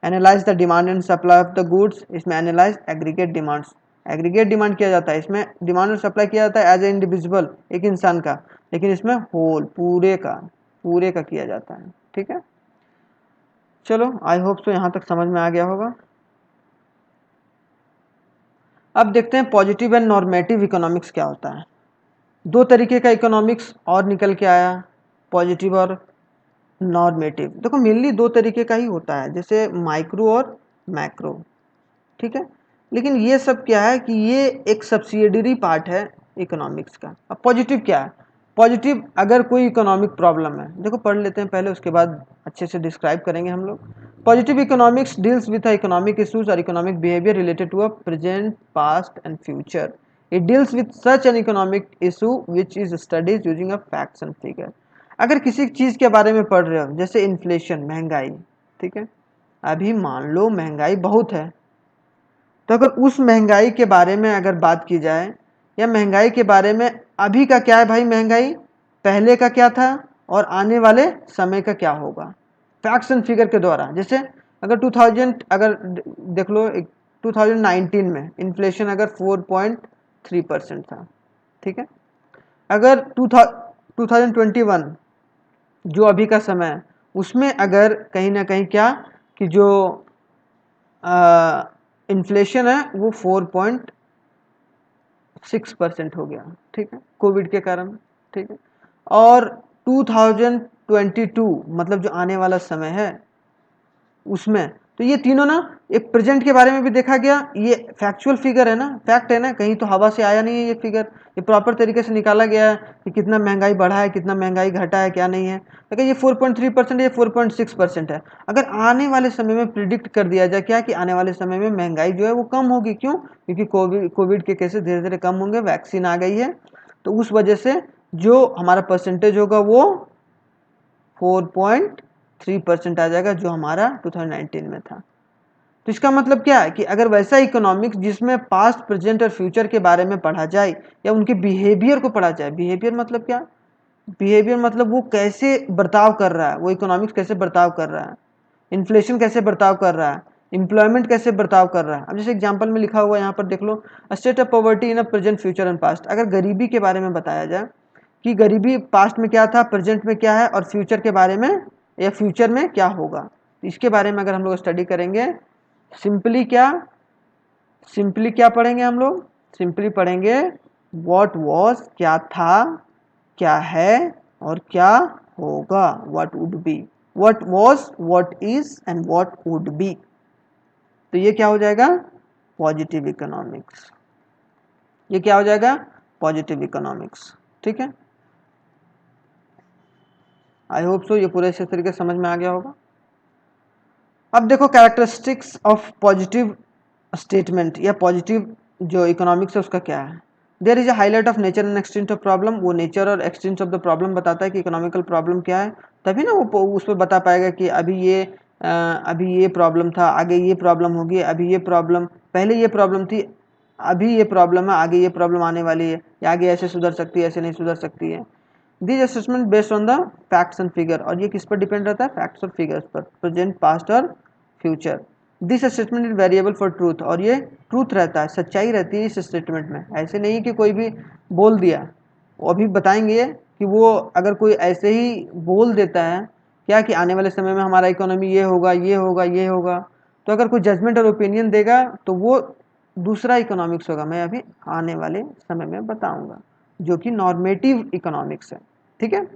Analyse the demand and supply of the goods, इसमें analyse aggregate demands, aggregate demand किया जाता है, इसमें डिमांड और सप्लाई किया जाता है एज ए इंडिविजुअल, एक इंसान का, लेकिन इसमें होल पूरे का किया जाता है, ठीक है। चलो आई होप सो यहाँ तक समझ में आ गया होगा। अब देखते हैं पॉजिटिव एंड नॉर्मेटिव इकोनॉमिक्स क्या होता है। दो तरीके का इकोनॉमिक्स और निकल के आया, पॉजिटिव और नॉर्मेटिव। देखो मेनली दो तरीके का ही होता है, जैसे माइक्रो और मैक्रो, ठीक है। लेकिन ये सब क्या है कि ये एक सब्सिडियरी पार्ट है इकोनॉमिक्स का। अब पॉजिटिव क्या है? पॉजिटिव अगर कोई इकोनॉमिक प्रॉब्लम है, देखो पढ़ लेते हैं पहले, उसके बाद अच्छे से डिस्क्राइब करेंगे हम लोग। Positive economics deals with economic issues और economic behaviour related to a present, past and future. It deals with such an economic issue which is studies using a facts and figure. अगर किसी चीज़ के बारे में पढ़ रहे हो, जैसे इन्फ्लेशन, महंगाई, ठीक है, अभी मान लो महंगाई बहुत है, तो अगर उस महंगाई के बारे में अगर बात की जाए, या महंगाई के बारे में अभी का क्या है भाई, महंगाई पहले का क्या था और आने वाले समय का क्या होगा, फैक्ट्स एंड फिगर के द्वारा। जैसे अगर 2000 अगर देख लो 2019 में इन्फ्लेशन अगर 4.3% था, ठीक है। अगर 2021 जो अभी का समय है उसमें अगर कहीं ना कहीं क्या कि जो इन्फ्लेशन है वो 4.6% हो गया, ठीक है, कोविड के कारण, ठीक है। और 2022 मतलब जो आने वाला समय है उसमें, तो ये तीनों ना एक प्रेजेंट के बारे में भी देखा गया, ये फैक्चुअल फिगर है ना, फैक्ट है ना, कहीं तो हवा से आया नहीं है ये फिगर, ये प्रॉपर तरीके से निकाला गया है कि कितना महंगाई बढ़ा है, कितना महंगाई घटा है, क्या नहीं है। अगर ये 4.3% ये 4.6% है। अगर आने वाले समय में प्रिडिक्ट कर दिया जाए क्या कि आने वाले समय में महंगाई जो है वो कम होगी, क्यों? क्योंकि कोविड के केसेस धीरे धीरे कम होंगे, वैक्सीन आ गई है, तो उस वजह से जो हमारा परसेंटेज होगा वो 4.3% आ जाएगा, जो हमारा 2019 में था। तो इसका मतलब क्या है कि अगर वैसा इकोनॉमिक्स जिसमें पास्ट, प्रेजेंट और फ्यूचर के बारे में पढ़ा जाए या उनके बिहेवियर को पढ़ा जाए, बिहेवियर मतलब क्या? बिहेवियर मतलब वो कैसे बर्ताव कर रहा है, वो इकोनॉमिक्स कैसे बर्ताव कर रहा है, इन्फ्लेशन कैसे बर्ताव कर रहा है, एम्प्लॉयमेंट कैसे बर्ताव कर रहा है। अब जैसे एग्जांपल में लिखा हुआ है यहाँ पर देख लो, state of poverty in a present, future and past. अगर गरीबी के बारे में बताया जाए कि गरीबी पास्ट में क्या था, प्रेजेंट में क्या है और फ्यूचर के बारे में या फ्यूचर में क्या होगा, तो इसके बारे में अगर हम लोग स्टडी करेंगे, सिंपली क्या पढ़ेंगे हम लोग? सिंपली पढ़ेंगे व्हाट वाज, क्या था, क्या है और क्या होगा, what would be, what was, what is and what would be. तो ये क्या हो जाएगा? Positive economics. ये क्या हो जाएगा? पॉजिटिव इकोनॉमिक्स, ठीक है। आई होप सो ये पूरे अच्छे तरीके से समझ में आ गया होगा। अब देखो कैरेक्टरिस्टिक्स ऑफ पॉजिटिव स्टेटमेंट या पॉजिटिव जो इकोनॉमिक्स है उसका क्या है। There is a highlight of nature and extent of problem, वो नेचर और एक्सटेंट ऑफ द प्रॉब्लम बताता है कि इकोनॉमिकल प्रॉब्लम क्या है, तभी ना वो उस पर बता पाएगा कि अभी ये प्रॉब्लम था, आगे ये प्रॉब्लम होगी, अभी ये प्रॉब्लम, पहले ये प्रॉब्लम थी, अभी ये प्रॉब्लम है, आगे ये प्रॉब्लम आने वाली है, या आगे ऐसे सुधर सकती है, ऐसे नहीं सुधर सकती है। This assessment based on the facts and figure, और ये किस पर डिपेंड रहता है, फैक्ट्स और फिगर्स पर, प्रेजेंट, पास्ट और future. This statement is variable for truth, और ये ट्रूथ रहता है, सच्चाई रहती है इस स्टेटमेंट में। ऐसे नहीं कि कोई भी बोल दिया, वो अभी बताएंगे कि वो अगर कोई ऐसे ही बोल देता है क्या कि आने वाले समय में हमारा इकोनॉमी ये होगा, ये होगा, ये होगा, तो अगर कोई जजमेंट और ओपिनियन देगा तो वो दूसरा इकोनॉमिक्स होगा, मैं अभी आने वाले समय में बताऊंगा, जो कि नॉर्मेटिव इकोनॉमिक्स है। ठीक है,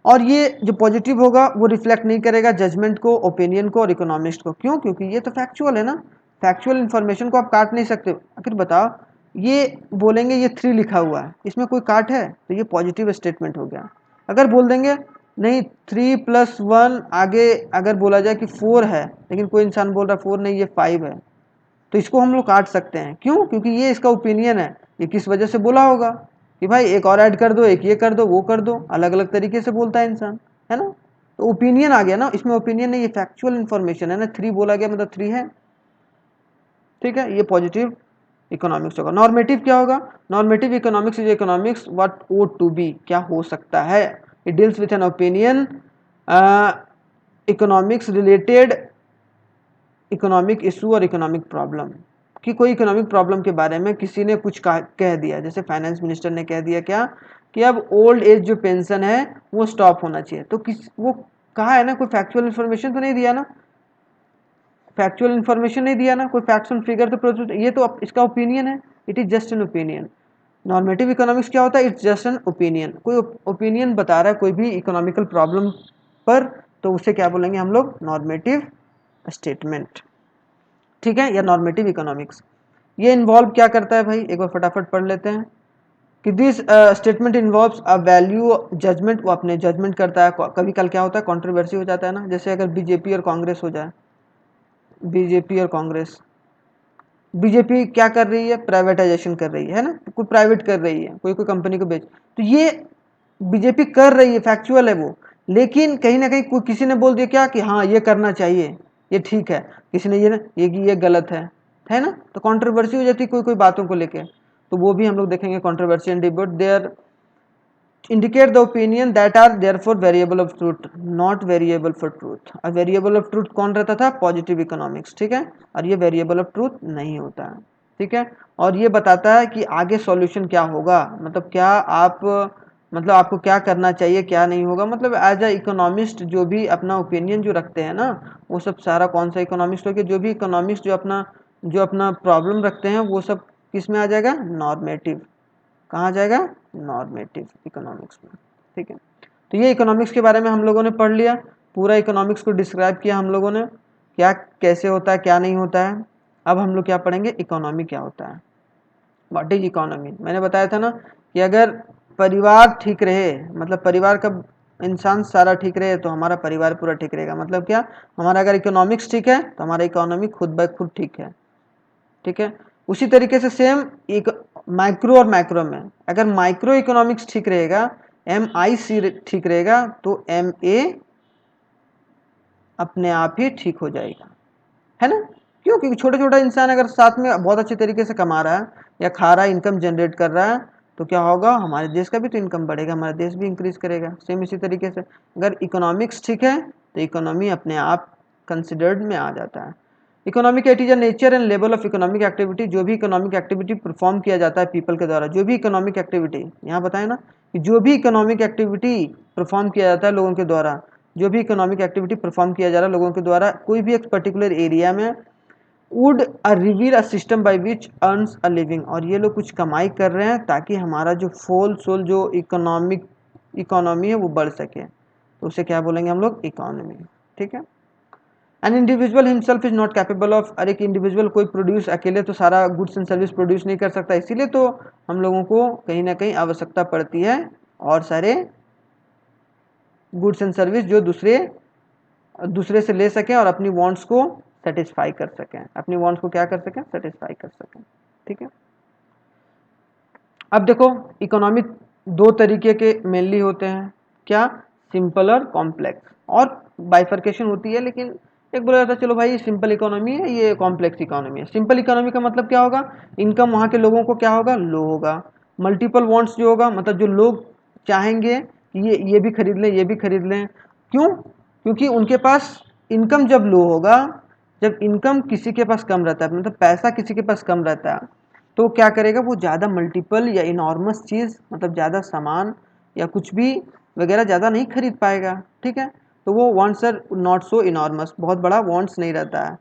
और ये जो पॉजिटिव होगा वो रिफ्लेक्ट नहीं करेगा जजमेंट को, ओपिनियन को और इकोनॉमिस्ट को। क्यों? क्योंकि ये तो फैक्चुअल है ना, फैक्चुअल इन्फॉर्मेशन को आप काट नहीं सकते। आखिर बताओ, ये बोलेंगे ये 3 लिखा हुआ है, इसमें कोई काट है, तो ये पॉजिटिव स्टेटमेंट हो गया। अगर बोल देंगे नहीं 3+1 आगे अगर बोला जाए कि 4 है, लेकिन कोई इंसान बोल रहा है 4 नहीं ये 5 है, तो इसको हम लोग काट सकते हैं। क्यों? क्योंकि ये इसका ओपिनियन है, ये किस वजह से बोला होगा कि भाई एक और ऐड कर दो, एक ये कर दो, वो कर दो, अलग अलग तरीके से बोलता है इंसान, है ना। तो ओपिनियन आ गया ना, इसमें ओपिनियन नहीं, ये फैक्चुअल इन्फॉर्मेशन है ना, 3 बोला गया मतलब 3 है। ठीक है, ये पॉजिटिव इकोनॉमिक्स होगा। नॉर्मेटिव क्या होगा? Normative economics is economics what ought to be, क्या हो सकता है। It deals with an opinion, economics related economic issue और इकोनॉमिक प्रॉब्लम, कि कोई इकोनॉमिक प्रॉब्लम के बारे में किसी ने कुछ कह दिया, जैसे फाइनेंस मिनिस्टर ने कह दिया क्या कि अब ओल्ड एज जो पेंशन है वो स्टॉप होना चाहिए, तो किस वो कहा है ना, कोई फैक्चुअल इन्फॉर्मेशन तो नहीं दिया ना, फैक्चुअल इन्फॉर्मेशन नहीं दिया ना, कोई फैक्ट्स एंड फिगर तो प्रोड्यूस, ये तो इसका ओपिनियन है, it is just an opinion. Normative economics क्या होता है? इट्स जस्ट एन ओपिनियन, कोई ओपिनियन बता रहा है कोई भी इकोनॉमिकल प्रॉब्लम पर, तो उसे क्या बोलेंगे हम लोग? Normative statement. ठीक है, या नॉर्मेटिव इकोनॉमिक्स। ये इन्वॉल्व क्या करता है भाई, एक बार फटाफट पढ़ लेते हैं कि this statement involves a value judgement, वो अपने जजमेंट करता है। कभी कल क्या होता है, कंट्रोवर्सी हो जाता है ना, जैसे अगर बीजेपी और कांग्रेस हो जाए, बीजेपी और कांग्रेस, बीजेपी क्या कर रही है? प्राइवेटाइजेशन कर रही है ना, कोई प्राइवेट कर रही है, कोई कोई कंपनी को बेच, तो ये बीजेपी कर रही है, फैक्चुअल है वो, लेकिन कहीं ना कहीं कोई किसी ने बोल दिया क्या कि हाँ ये करना चाहिए, ये ठीक है, किसी ने ये ना ये गलत है ना, तो कंट्रोवर्सी हो जाती है कोई कोई बातों को लेके, तो वो भी हम लोग देखेंगे। Controversy and debate there indicate the opinion that are therefore variable of truth, not variable for truth। और variable of truth कौन रहता था? Positive economics. ठीक है, और ये variable of truth नहीं होता है। ठीक है, और ये बताता है कि आगे सॉल्यूशन क्या होगा, मतलब क्या आप, मतलब आपको क्या करना चाहिए, क्या नहीं होगा, मतलब एज अ इकोनॉमिस्ट जो भी अपना ओपिनियन जो रखते हैं ना, वो सब सारा कौन सा इकोनॉमिस्ट हो गया, जो भी इकोनॉमिस्ट जो अपना प्रॉब्लम रखते हैं वो सब किस में आ जाएगा? नॉर्मेटिव। कहाँ जाएगा? नॉर्मेटिव इकोनॉमिक्स में। ठीक है, तो ये इकोनॉमिक्स के बारे में हम लोगों ने पढ़ लिया, पूरा इकोनॉमिक्स को डिस्क्राइब किया हम लोगों ने, क्या कैसे होता है, क्या नहीं होता है। अब हम लोग क्या पढ़ेंगे? इकोनॉमी क्या होता है, व्हाट इज इकोनॉमी। मैंने बताया था ना कि अगर परिवार ठीक रहे, मतलब परिवार का इंसान सारा ठीक रहे, तो हमारा परिवार पूरा ठीक रहेगा। मतलब क्या? हमारा अगर इकोनॉमिक्स ठीक है तो हमारा इकोनॉमी खुद ब खुद ठीक है। ठीक है, उसी तरीके से सेम एक माइक्रो और मैक्रो में, अगर माइक्रो इकोनॉमिक्स ठीक रहेगा, MIC ठीक रहेगा, तो MA अपने आप ही ठीक हो जाएगा, है ना। क्यों? क्योंकि छोटा छोटा इंसान अगर साथ में बहुत अच्छे तरीके से कमा रहा है या खा रहा है, इनकम जनरेट कर रहा है, तो क्या होगा? हमारे देश का भी तो इनकम बढ़ेगा, हमारा देश भी इंक्रीज करेगा। सेम इसी तरीके से अगर इकोनॉमिक्स ठीक है तो इकोनॉमी अपने आप कंसिडर्ड में आ जाता है। Economic it is a nature and level of economic activity, जो भी इकोनॉमिक एक्टिविटी परफॉर्म किया जाता है पीपल के द्वारा, जो भी इकोनॉमिक एक्टिविटी, यहाँ बताए ना कि जो भी इकोनॉमिक एक्टिविटी परफॉर्म किया जाता है लोगों के द्वारा, जो भी इकोनॉमिक एक्टिविटी परफॉर्म किया जा रहा है लोगों के द्वारा कोई भी एक पर्टिकुलर एरिया में, would reveal a system by which earns a living, और ये लोग कुछ कमाई कर रहे हैं ताकि हमारा जो सोल जो इकोनॉमी है वो बढ़ सके, तो उसे क्या बोलेंगे हम लोग? इकोनॉमी। ठीक है, an individual himself is not capable of, अरे एक इंडिविजुअल कोई प्रोड्यूस अकेले तो सारा गुड्स एंड सर्विस प्रोड्यूस नहीं कर सकता, इसीलिए तो हम लोगों को कहीं ना कहीं आवश्यकता पड़ती है और सारे गुड्स एंड सर्विस जो दूसरे से ले सकें और अपनी वांट्स को सेटिस्फाई कर सकें, अपनी वांट्स को क्या कर सकें? सेटिस्फाई कर सकें। ठीक है। अब देखो इकोनॉमिक दो तरीके के मेनली होते हैं, क्या, सिंपल और कॉम्प्लेक्स, और बाइफर्केशन होती है, लेकिन एक बोला जाता है चलो भाई ये सिंपल इकोनॉमी है, ये कॉम्प्लेक्स इकोनॉमी है। सिंपल इकोनॉमी का मतलब क्या होगा, इनकम वहाँ के लोगों को क्या होगा, लो होगा। मल्टीपल वांट्स जो होगा, मतलब जो लोग चाहेंगे कि ये भी खरीद लें, ये भी खरीद लें। क्यों? क्योंकि उनके पास इनकम जब लो होगा, जब इनकम किसी के पास कम रहता है, मतलब पैसा किसी के पास कम रहता है, तो क्या करेगा वो ज़्यादा मल्टीपल या इनॉर्मस चीज़, मतलब ज़्यादा सामान या कुछ भी वगैरह ज़्यादा नहीं खरीद पाएगा। ठीक है, तो वो wants are not so enormous, बहुत बड़ा वांट्स नहीं रहता है।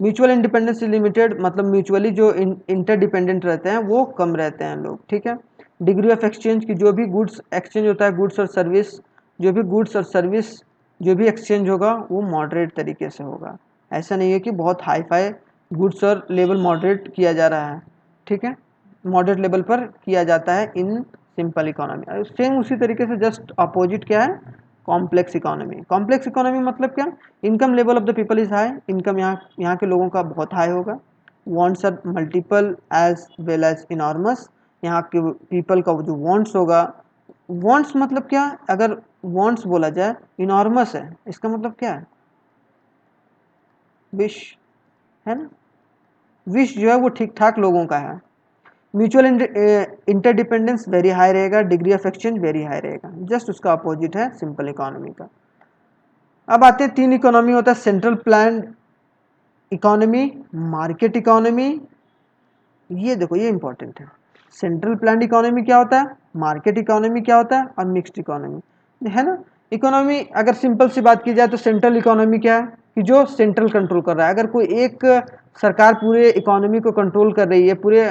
म्यूचुअल इंडिपेंडेंस लिमिटेड, मतलब म्यूचुअली जो इंटरडिपेंडेंट रहते हैं वो कम रहते हैं लोग। ठीक है, डिग्री ऑफ एक्सचेंज की, जो भी गुड्स एक्सचेंज होता है, गुड्स और सर्विस, जो भी गुड्स और सर्विस जो भी एक्सचेंज होगा वो मॉडरेट तरीके से होगा। ऐसा नहीं है कि बहुत हाई फाई गुड्स और लेवल मॉडरेट किया जा रहा है। ठीक है, मॉडरेट लेवल पर किया जाता है इन सिंपल इकोनॉमी। सेम उसी तरीके से जस्ट अपोजिट क्या है, कॉम्प्लेक्स इकोनॉमी। कॉम्प्लेक्स इकोनॉमी मतलब क्या, income level of the people is high, income यहाँ के लोगों का बहुत हाई होगा। Wants are multiple as well as enormous, यहाँ के पीपल का जो वांट्स होगा, वांट्स मतलब क्या, अगर वांट्स बोला जाए इनॉर्मस है, इसका मतलब क्या है, विश है ना, विश जो है वो ठीक ठाक लोगों का है। म्यूचुअल इंटरडिपेंडेंस वेरी हाई रहेगा, degree of exchange very high रहेगा, जस्ट उसका अपोजिट है सिंपल इकोनॉमी का। अब आते हैं तीन इकोनॉमी होता है, central plan economy, market economy. ये देखो ये इंपॉर्टेंट है, सेंट्रल प्लान इकोनॉमी क्या होता है, मार्केट इकोनॉमी क्या होता है, और मिक्स्ड इकोनॉमी है ना। इकोनॉमी अगर सिंपल सी बात की जाए तो सेंट्रल इकोनॉमी क्या है कि जो सेंट्रल कंट्रोल कर रहा है। अगर कोई एक सरकार पूरे इकोनॉमी को कंट्रोल कर रही है, पूरे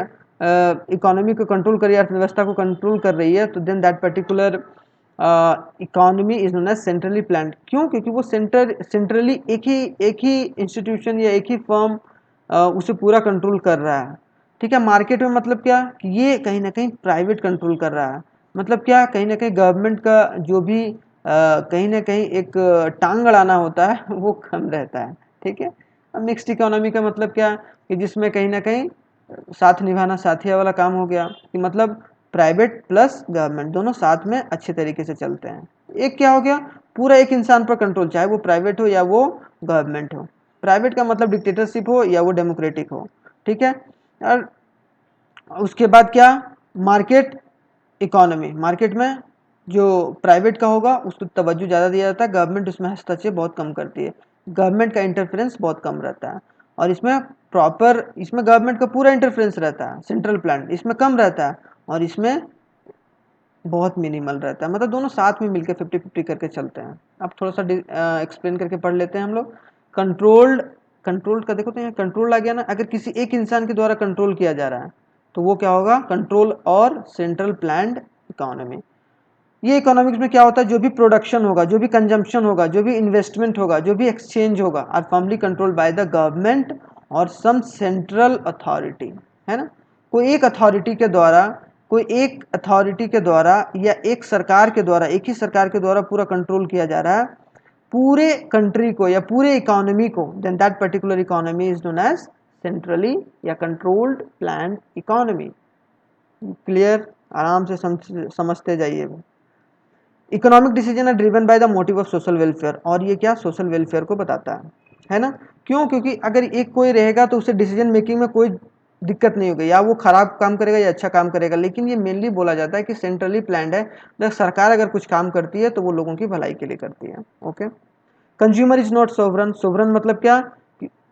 इकोनॉमी को कंट्रोल कर रही है, अर्थव्यवस्था को कंट्रोल कर रही है, तो then that particular economy is known as centrally planned. क्यों? क्योंकि वो सेंट्रली एक ही इंस्टीट्यूशन या एक ही फर्म उसे पूरा कंट्रोल कर रहा है। ठीक है, मार्केट में मतलब क्या कि ये कहीं ना कहीं प्राइवेट कंट्रोल कर रहा है, मतलब क्या, कहीं ना कहीं गवर्नमेंट का जो भी कहीं ना कहीं एक टांग अड़ाना होता है वो कम रहता है। ठीक है, अब मिक्स्ड इकोनॉमी का मतलब क्या है कि जिसमें कहीं ना कहीं साथ निभाना साथिया वाला काम हो गया, कि मतलब प्राइवेट प्लस गवर्नमेंट दोनों साथ में अच्छे तरीके से चलते हैं। एक क्या हो गया, पूरा एक इंसान पर कंट्रोल, चाहे वो प्राइवेट हो या वो गवर्नमेंट हो। प्राइवेट का मतलब डिक्टेटरशिप हो या वो डेमोक्रेटिक हो। ठीक है, और उसके बाद क्या, मार्केट इकोनॉमी, मार्केट में जो प्राइवेट का होगा उसको तवज्जो ज़्यादा दिया जाता है, गवर्नमेंट उसमें हस्तक्षेप बहुत कम करती है, गवर्नमेंट का इंटरफेरेंस बहुत कम रहता है। और इसमें प्रॉपर, इसमें गवर्नमेंट का पूरा इंटरफेरेंस रहता है, सेंट्रल प्लान इसमें कम रहता है, और इसमें बहुत मिनिमल रहता है, मतलब दोनों साथ में मिलकर 50-50 करके चलते हैं। अब थोड़ा सा एक्सप्लेन करके पढ़ लेते हैं हम लोग। कंट्रोल्ड, कंट्रोल्ड का देखो तो यहाँ कंट्रोल आ गया ना, अगर किसी एक इंसान के द्वारा कंट्रोल किया जा रहा है तो वो क्या होगा, कंट्रोल और सेंट्रल प्लान्ड इकोनॉमी। ये इकोनॉमिक्स में क्या होता है, जो भी प्रोडक्शन होगा, जो भी कंजम्पशन होगा, जो भी इन्वेस्टमेंट होगा, जो भी एक्सचेंज होगा, are firmly controlled by the government और सम सेंट्रल अथॉरिटी, है ना। कोई एक अथॉरिटी के द्वारा, कोई एक अथॉरिटी के द्वारा या एक सरकार के द्वारा, एक ही सरकार के द्वारा पूरा कंट्रोल किया जा रहा है पूरे कंट्री को या पूरे इकोनॉमी को, then that particular economy is known as centrally या कंट्रोल्ड प्लान्ड इकोनॉमी। क्लियर, आराम से समझते जाइए। Economic decision are driven by the motive of social welfare, और ये क्या, सोशल वेलफेयर को बताता है ना। क्यों? क्योंकि अगर एक कोई रहेगा तो उसे डिसीजन मेकिंग में कोई दिक्कत नहीं होगी, या वो खराब काम करेगा या अच्छा काम करेगा, लेकिन ये मेनली बोला जाता है कि सेंट्रली प्लान्ड है, जब सरकार अगर कुछ काम करती है तो वो लोगों की भलाई के लिए करती है। Okay, consumer is not sovereign, sovereign मतलब क्या,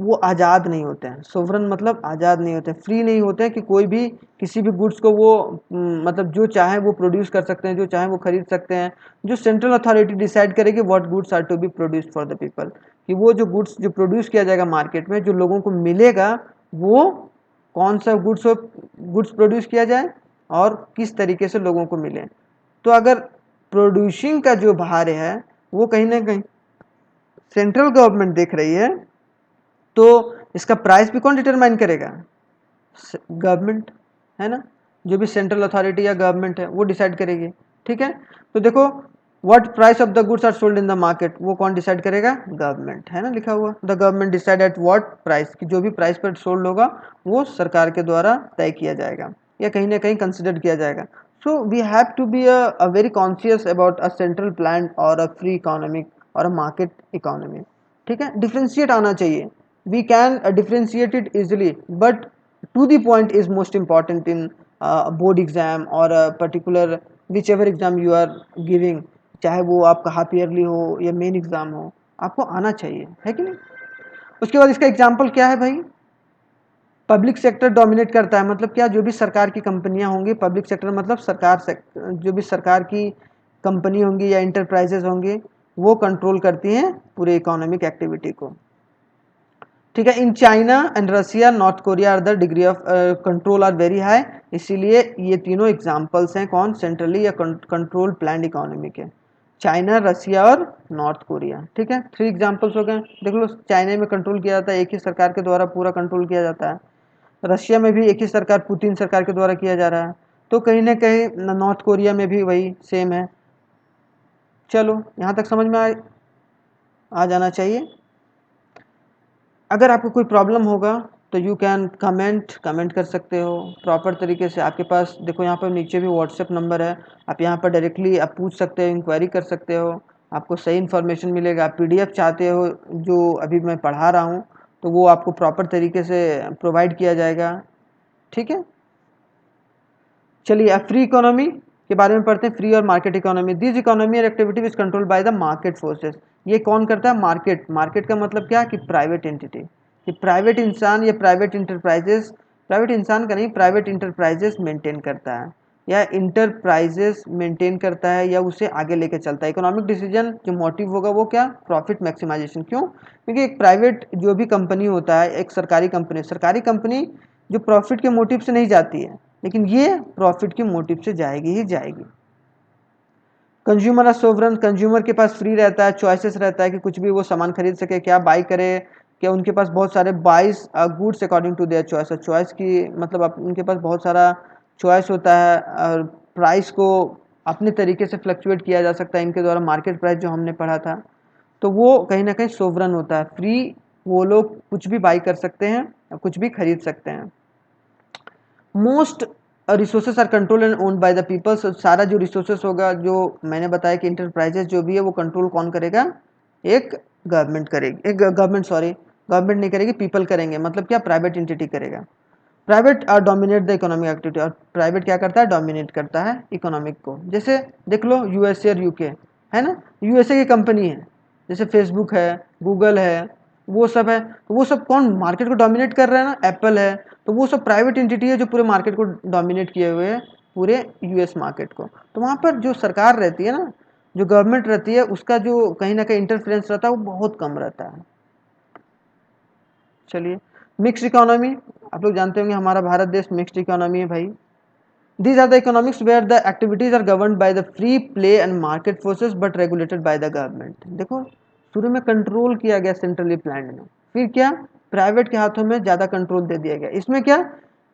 वो आज़ाद नहीं होते हैं, सोवरन मतलब आज़ाद नहीं होते हैं, फ्री नहीं होते हैं कि कोई भी किसी भी गुड्स को वो मतलब जो चाहे वो प्रोड्यूस कर सकते हैं, जो चाहे वो खरीद सकते हैं। जो सेंट्रल अथॉरिटी डिसाइड करेगी what goods are to be produced for the people, कि वो जो गुड्स जो प्रोड्यूस किया जाएगा मार्केट में, जो लोगों को मिलेगा, वो कौन सा गुड्स प्रोड्यूस किया जाए और किस तरीके से लोगों को मिले। तो अगर प्रोड्यूसिंग का जो भार है वो कहीं ना कहीं सेंट्रल गवर्नमेंट देख रही है, तो इसका प्राइस भी कौन डिटरमाइन करेगा, गवर्नमेंट, है ना। जो भी सेंट्रल अथॉरिटी या गवर्नमेंट है वो डिसाइड करेगी। ठीक है, तो देखो what price of the goods are sold in the market, वो कौन डिसाइड करेगा, गवर्नमेंट, है ना लिखा हुआ, the government decide at what price, कि जो भी प्राइस पर सोल्ड होगा वो सरकार के द्वारा तय किया जाएगा या कहीं ना कहीं कंसिडर किया जाएगा। So we have to be a very conscious about a central plan और अ फ्री इकोनॉमिक और अ मार्केट इकोनॉमी, ठीक है, डिफ्रेंशिएट आना चाहिए, we can differentiate it easily, but to the point is most important in board exam और particular whichever exam you are giving, चाहे वो आपका हाफ ईयरली हो या मेन एग्जाम हो, आपको आना चाहिए, है कि नहीं। उसके बाद इसका एग्जाम्पल क्या है भाई, पब्लिक सेक्टर डोमिनेट करता है, मतलब क्या, जो भी सरकार की कंपनियां होंगी, पब्लिक सेक्टर मतलब जो भी सरकार की कंपनी होंगी या इंटरप्राइजेस होंगी वो कंट्रोल करती हैं पूरे इकोनॉमिक एक्टिविटी को, ठीक है। In China and Russia North Korea are the degree of control are very high, इसीलिए ये तीनों एग्जांपल्स हैं कौन, सेंट्रली या कंट्रोल प्लान्ड इकोनॉमी के, चाइना, रसिया और नॉर्थ कोरिया, ठीक है। 3 एग्जांपल्स हो गए, देख लो, चाइना में कंट्रोल किया जाता है, एक ही सरकार के द्वारा पूरा कंट्रोल किया जाता है, रशिया में भी एक ही सरकार, पुतिन सरकार के द्वारा किया जा रहा है, तो कहीं ना कहीं नॉर्थ कोरिया में भी वही सेम है। चलो यहाँ तक समझ में आ जाना चाहिए। अगर आपको कोई प्रॉब्लम होगा तो यू कैन कमेंट कर सकते हो प्रॉपर तरीके से, आपके पास देखो यहाँ पर नीचे भी व्हाट्सएप नंबर है, आप यहाँ पर डायरेक्टली आप पूछ सकते हो, इंक्वायरी कर सकते हो, आपको सही इन्फॉर्मेशन मिलेगा। पीडीएफ चाहते हो जो अभी मैं पढ़ा रहा हूँ तो वो आपको प्रॉपर तरीके से प्रोवाइड किया जाएगा, ठीक है। चलिए अब फ्री इकोनॉमी के बारे में पढ़ते हैं, फ्री और मार्केट इकोनॉमी। दिस इकोनॉमी और activity is controlled by the market forces, ये कौन करता है, मार्केट, मार्केट का मतलब क्या कि प्राइवेट एंटिटी, कि प्राइवेट इंसान या प्राइवेट इंटरप्राइजेस, प्राइवेट इंसान का नहीं, प्राइवेट इंटरप्राइजेस मेंटेन करता है या इंटरप्राइजेस मेंटेन करता है या उसे आगे लेके चलता है। इकोनॉमिक डिसीजन जो मोटिव होगा वो क्या, प्रॉफिट मैक्सिमाइजेशन, क्यों, क्योंकि एक प्राइवेट जो भी कंपनी होता है, एक सरकारी कंपनी जो प्रॉफिट के मोटिव से नहीं जाती है, लेकिन ये प्रॉफिट के मोटिव से जाएगी ही जाएगी। कंज्यूमर और सोवरन, कंज्यूमर के पास फ्री रहता है, चॉइसेस रहता है कि कुछ भी वो सामान खरीद सके, क्या बाई करे, क्या उनके पास बहुत सारे buys goods according to their choice, choice की मतलब उनके पास बहुत सारा चॉइस होता है और प्राइस को अपने तरीके से फ्लक्चुएट किया जा सकता है इनके द्वारा, मार्केट प्राइस जो हमने पढ़ा था, तो वो कहीं ना कहीं सोवरन होता है, फ्री, वो लोग कुछ भी बाई कर सकते हैं, कुछ भी खरीद सकते हैं। Most resources are control and owned by the people, सारा जो रिसोर्सेज होगा, जो मैंने बताया कि इंटरप्राइजेस जो भी है वो कंट्रोल कौन करेगा, एक गवर्नमेंट करेगी, एक गवर्नमेंट, सॉरी गवर्नमेंट नहीं करेगी, पीपल करेंगे, मतलब क्या, प्राइवेट एंटिटी करेगा। Private dominate the economic activity, और प्राइवेट क्या करता है, डोमिनेट करता है इकोनॉमिक को। जैसे देख लो यूएसए और यूके, है ना, यूएसए की कंपनी है, जैसे फेसबुक है, गूगल है, वो सब है, तो वो सब कौन मार्केट को डोमिनेट कर रहा है ना, एप्पल है, तो वो सब प्राइवेट एंटिटी है जो पूरे मार्केट को डोमिनेट किए हुए है, पूरे यूएस मार्केट को। तो वहाँ पर जो सरकार रहती है ना, जो गवर्नमेंट रहती है, उसका जो कहीं ना कहीं इंटरफेरेंस रहता है वो बहुत कम रहता है। चलिए मिक्स्ड इकोनॉमी, आप लोग जानते होंगे हमारा भारत देश मिक्स्ड इकोनॉमी है भाई। These are the economics where the activities are governed by the free play and market forces but regulated by the government। देखो शुरू में कंट्रोल किया गया सेंट्रली प्लान्ड में, फिर क्या, प्राइवेट के हाथों में ज़्यादा कंट्रोल दे दिया गया। इसमें क्या,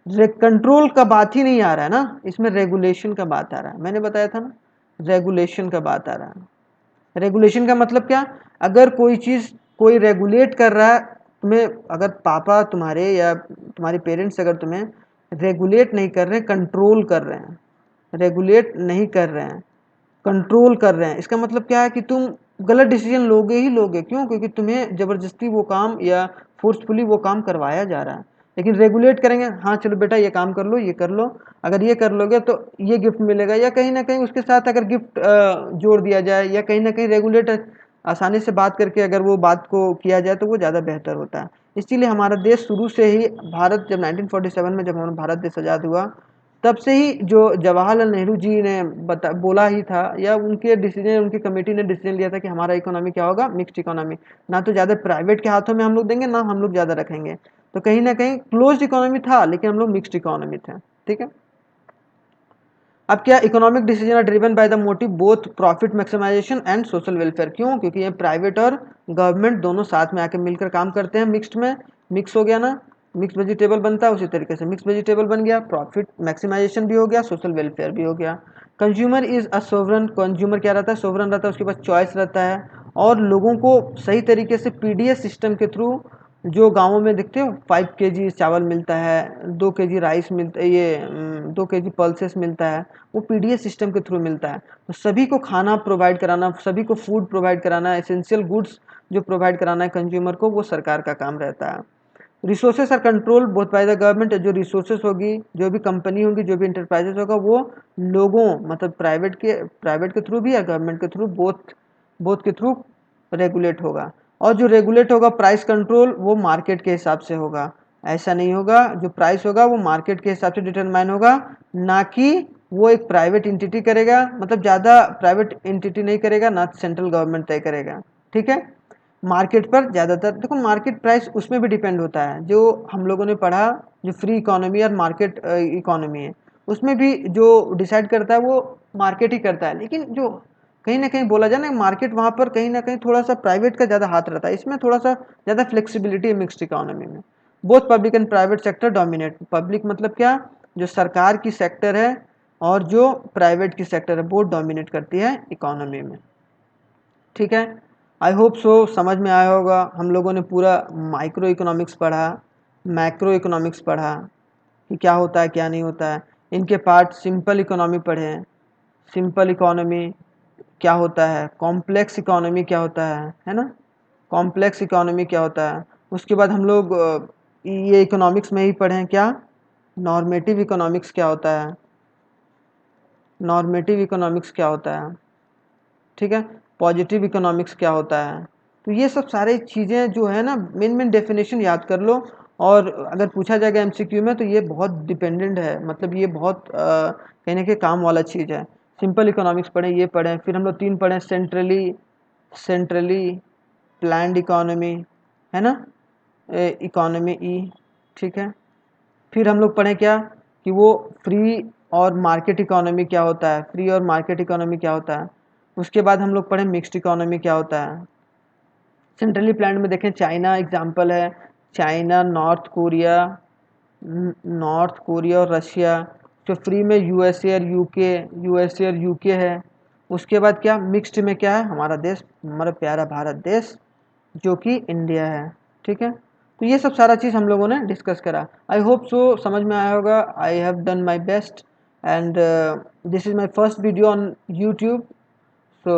कंट्रोल का बात ही नहीं आ रहा है ना, इसमें रेगुलेशन का बात आ रहा है, मैंने बताया था ना, रेगुलेशन का बात आ रहा है। रेगुलेशन का मतलब क्या, अगर कोई चीज़ कोई रेगुलेट कर रहा है तुम्हें, अगर पापा तुम्हारे या तुम्हारे पेरेंट्स अगर तुम्हें रेगुलेट नहीं कर रहे, कंट्रोल कर रहे हैं, रेगुलेट नहीं कर रहे हैं, कंट्रोल कर रहे हैं, इसका मतलब क्या है कि तुम गलत डिसीजन लोगे ही लोगे, क्यों, क्योंकि तुम्हें ज़बरदस्ती वो काम या फोर्सफुली वो काम करवाया जा रहा है। लेकिन रेगुलेट करेंगे, हाँ चलो बेटा ये काम कर लो, ये कर लो, अगर ये कर लोगे तो ये गिफ्ट मिलेगा, या कहीं ना कहीं उसके साथ अगर गिफ्ट जोड़ दिया जाए, या कहीं ना कहीं रेगुलेट आसानी से बात करके अगर वो बात को किया जाए तो वो ज़्यादा बेहतर होता है। इसीलिए हमारा देश शुरू से ही, भारत जब 1947 में जब हमारा भारत देश आज़ाद हुआ, तब से ही जो जवाहरलाल नेहरू जी ने बोला ही था, या उनके डिसीजन, उनकी कमेटी ने डिसीजन लिया था कि हमारा इकोनॉमी क्या होगा, मिक्स्ड इकोनॉमी, ना तो ज़्यादा प्राइवेट के हाथों में हम लोग देंगे, ना हम लोग ज़्यादा रखेंगे, तो कहीं ना कहीं क्लोज्ड इकोनॉमी था लेकिन हम लोग मिक्स्ड इकोनॉमी थे, ठीक है। अब क्या, economic decision are driven by the motive both profit maximization and social welfare, क्यों, क्योंकि ये प्राइवेट और गवर्नमेंट दोनों साथ में आकर मिलकर काम करते हैं, मिक्स्ड में, मिक्स हो गया ना, मिक्स वेजिटेबल बनता है, उसी तरीके से मिक्स वेजिटेबल बन गया, प्रॉफिट मैक्सिमाइजेशन भी हो गया, सोशल वेलफेयर भी हो गया। Consumer is a sovereign, consumer क्या रहता है, सोवरन रहता है, उसके पास चॉइस रहता है और लोगों को सही तरीके से पीडीएस सिस्टम के थ्रू, जो गाँवों में देखते हो 5 केजी चावल मिलता है, 2 केजी राइस मिलता है, ये 2 केजी पल्सेस मिलता है, वो पीडीएस सिस्टम के थ्रू मिलता है। तो सभी को खाना प्रोवाइड कराना, सभी को फूड प्रोवाइड कराना, एसेंशियल गुड्स जो प्रोवाइड कराना है कंज्यूमर को, वो सरकार का काम रहता है। Resources are control both by the government, जो रिसोर्सेस होगी, जो भी कंपनी होगी, जो भी इंटरप्राइजेस होगा, वो लोगों मतलब प्राइवेट के थ्रू भी या गवर्नमेंट के थ्रू, बोथ के थ्रू रेगुलेट होगा। और जो रेगुलेट होगा प्राइस कंट्रोल, वो मार्केट के हिसाब से होगा। ऐसा नहीं होगा, जो प्राइस होगा वो मार्केट के हिसाब से डिटरमाइन होगा, ना कि वो एक प्राइवेट एंटिटी करेगा, मतलब ज़्यादा प्राइवेट एंटिटी नहीं करेगा, ना सेंट्रल गवर्नमेंट तय करेगा। ठीक है, मार्केट पर ज़्यादातर देखो, मार्केट प्राइस उसमें भी डिपेंड होता है, जो हम लोगों ने पढ़ा, जो फ्री इकोनॉमी और मार्केट इकोनॉमी है, उसमें भी जो डिसाइड करता है वो मार्केट ही करता है। लेकिन जो कहीं ना कहीं बोला जाए ना, मार्केट वहाँ पर कहीं ना कहीं थोड़ा सा प्राइवेट का ज़्यादा हाथ रहता है, इसमें थोड़ा सा ज़्यादा फ्लेक्सिबिलिटी है मिक्स्ड इकोनॉमी में। Both public and private sector dominate, public मतलब क्या, जो सरकार की सेक्टर है, और जो प्राइवेट की सेक्टर है, बोथ डोमिनेट करती है इकोनॉमी में। ठीक है, आई होप सो समझ में आया होगा। हम लोगों ने पूरा माइक्रो इकोनॉमिक्स पढ़ा, मैक्रो इकोनॉमिक्स पढ़ा कि क्या होता है क्या नहीं होता है, इनके पार्ट सिंपल इकोनॉमी पढ़े हैं, सिंपल इकोनॉमी क्या होता है, कॉम्प्लेक्स इकोनॉमी क्या होता है ना, कॉम्प्लेक्स इकोनॉमी क्या होता है। उसके बाद हम लोग ये इकोनॉमिक्स में ही पढ़े हैं क्या, नॉर्मेटिव इकोनॉमिक्स क्या होता है, नॉर्मेटिव इकोनॉमिक्स क्या होता है, ठीक है, पॉजिटिव इकोनॉमिक्स क्या होता है। तो ये सब सारी चीज़ें जो है ना, मेन डेफिनेशन याद कर लो। और अगर पूछा जाएगा एमसीक्यू में तो ये बहुत डिपेंडेंट है, मतलब ये बहुत कहीं ना कहीं काम वाला चीज़ है। सिंपल इकोनॉमिक्स पढ़ें, ये पढ़ें, फिर हम लोग 3 पढ़ें, सेंट्रली प्लान्ड इकोनॉमी, है ना, इकोनॉमी ई, ठीक है। फिर हम लोग पढ़ें क्या, कि वो फ्री और मार्केट इकोनॉमी क्या होता है, फ्री और मार्केट इकोनॉमी क्या होता है। उसके बाद हम लोग पढ़ें मिक्स्ड इकोनॉमी क्या होता है। सेंट्रली प्लान्ड में देखें, चाइना एग्जांपल है, चाइना, नॉर्थ कोरिया और रशिया। जो फ्री में यूएसए और यूके है। उसके बाद क्या, मिक्स्ड में क्या है, हमारा देश, हमारा प्यारा भारत देश, जो कि इंडिया है। ठीक है, तो ये सब सारा चीज़ हम लोगों ने डिस्कस करा। आई होप सो समझ में आया होगा। I have done my best and this is my first video on YouTube, so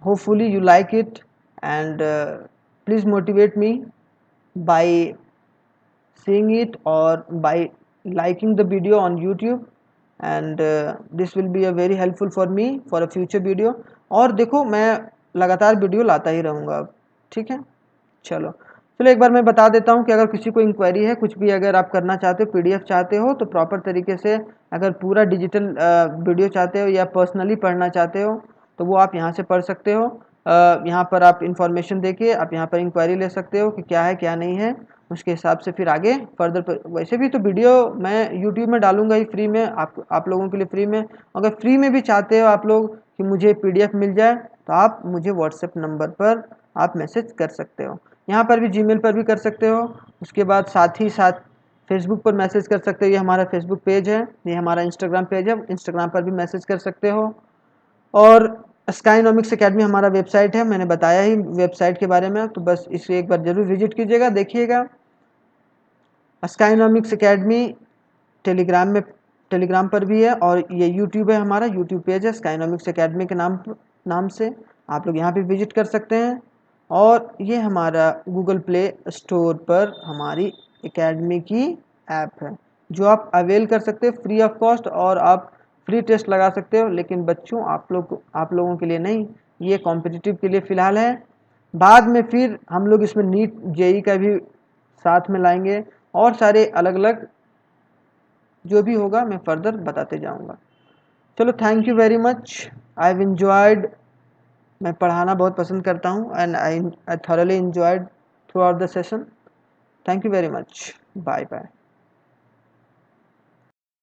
hopefully you like it and please motivate me by seeing it or by liking the video on YouTube and this will be a very helpful for me for a future video। और देखो मैं लगातार video लाता ही रहूँगा। ठीक है, चलो एक बार मैं बता देता हूँ कि अगर किसी को इंक्वायरी है, कुछ भी अगर आप करना चाहते हो, पीडीएफ चाहते हो तो प्रॉपर तरीके से, अगर पूरा डिजिटल वीडियो चाहते हो या पर्सनली पढ़ना चाहते हो तो वो आप यहाँ से पढ़ सकते हो। यहाँ पर आप इंफॉर्मेशन देके आप यहाँ पर इंक्वायरी ले सकते हो कि क्या है क्या नहीं है, उसके हिसाब से फिर आगे फर्दर। वैसे भी तो वीडियो मैं यूट्यूब में डालूंगा ही फ्री में, आप लोगों के लिए फ्री में। अगर फ्री में भी चाहते हो आप लोग कि मुझे पीडीएफ मिल जाए तो आप मुझे व्हाट्सएप नंबर पर आप मैसेज कर सकते हो, यहाँ पर भी जीमेल पर भी कर सकते हो। उसके बाद साथ ही साथ फेसबुक पर मैसेज कर सकते हो, ये हमारा फेसबुक पेज है, ये हमारा इंस्टाग्राम पेज है, इंस्टाग्राम पर भी मैसेज कर सकते हो। और स्काईनॉमिक्स एकेडमी हमारा वेबसाइट है, मैंने बताया ही वेबसाइट के बारे में, तो बस इसे एक बार जरूर विजिट कीजिएगा, देखिएगा। स्काईनॉमिक्स एकेडमी टेलीग्राम पर भी है और ये यूट्यूब है, हमारा यूट्यूब पेज है स्काईनॉमिक्स एकेडमी के नाम से, आप लोग यहाँ पे विजिट कर सकते हैं। और ये हमारा गूगल प्ले स्टोर पर हमारी एकेडमी की ऐप है, जो आप अवेल कर सकते हो फ्री ऑफ कॉस्ट, और आप फ्री टेस्ट लगा सकते हो। लेकिन बच्चों आप लोगों के लिए नहीं, ये कॉम्पिटिटिव के लिए फ़िलहाल है। बाद में फिर हम लोग इसमें नीट जेई का भी साथ में लाएंगे, और सारे अलग अलग जो भी होगा मैं फर्दर बताते जाऊंगा। चलो, thank you very much, I have enjoyed. मैं पढ़ाना बहुत पसंद करता हूँ and I thoroughly enjoyed throughout the session. Thank you very much, bye bye.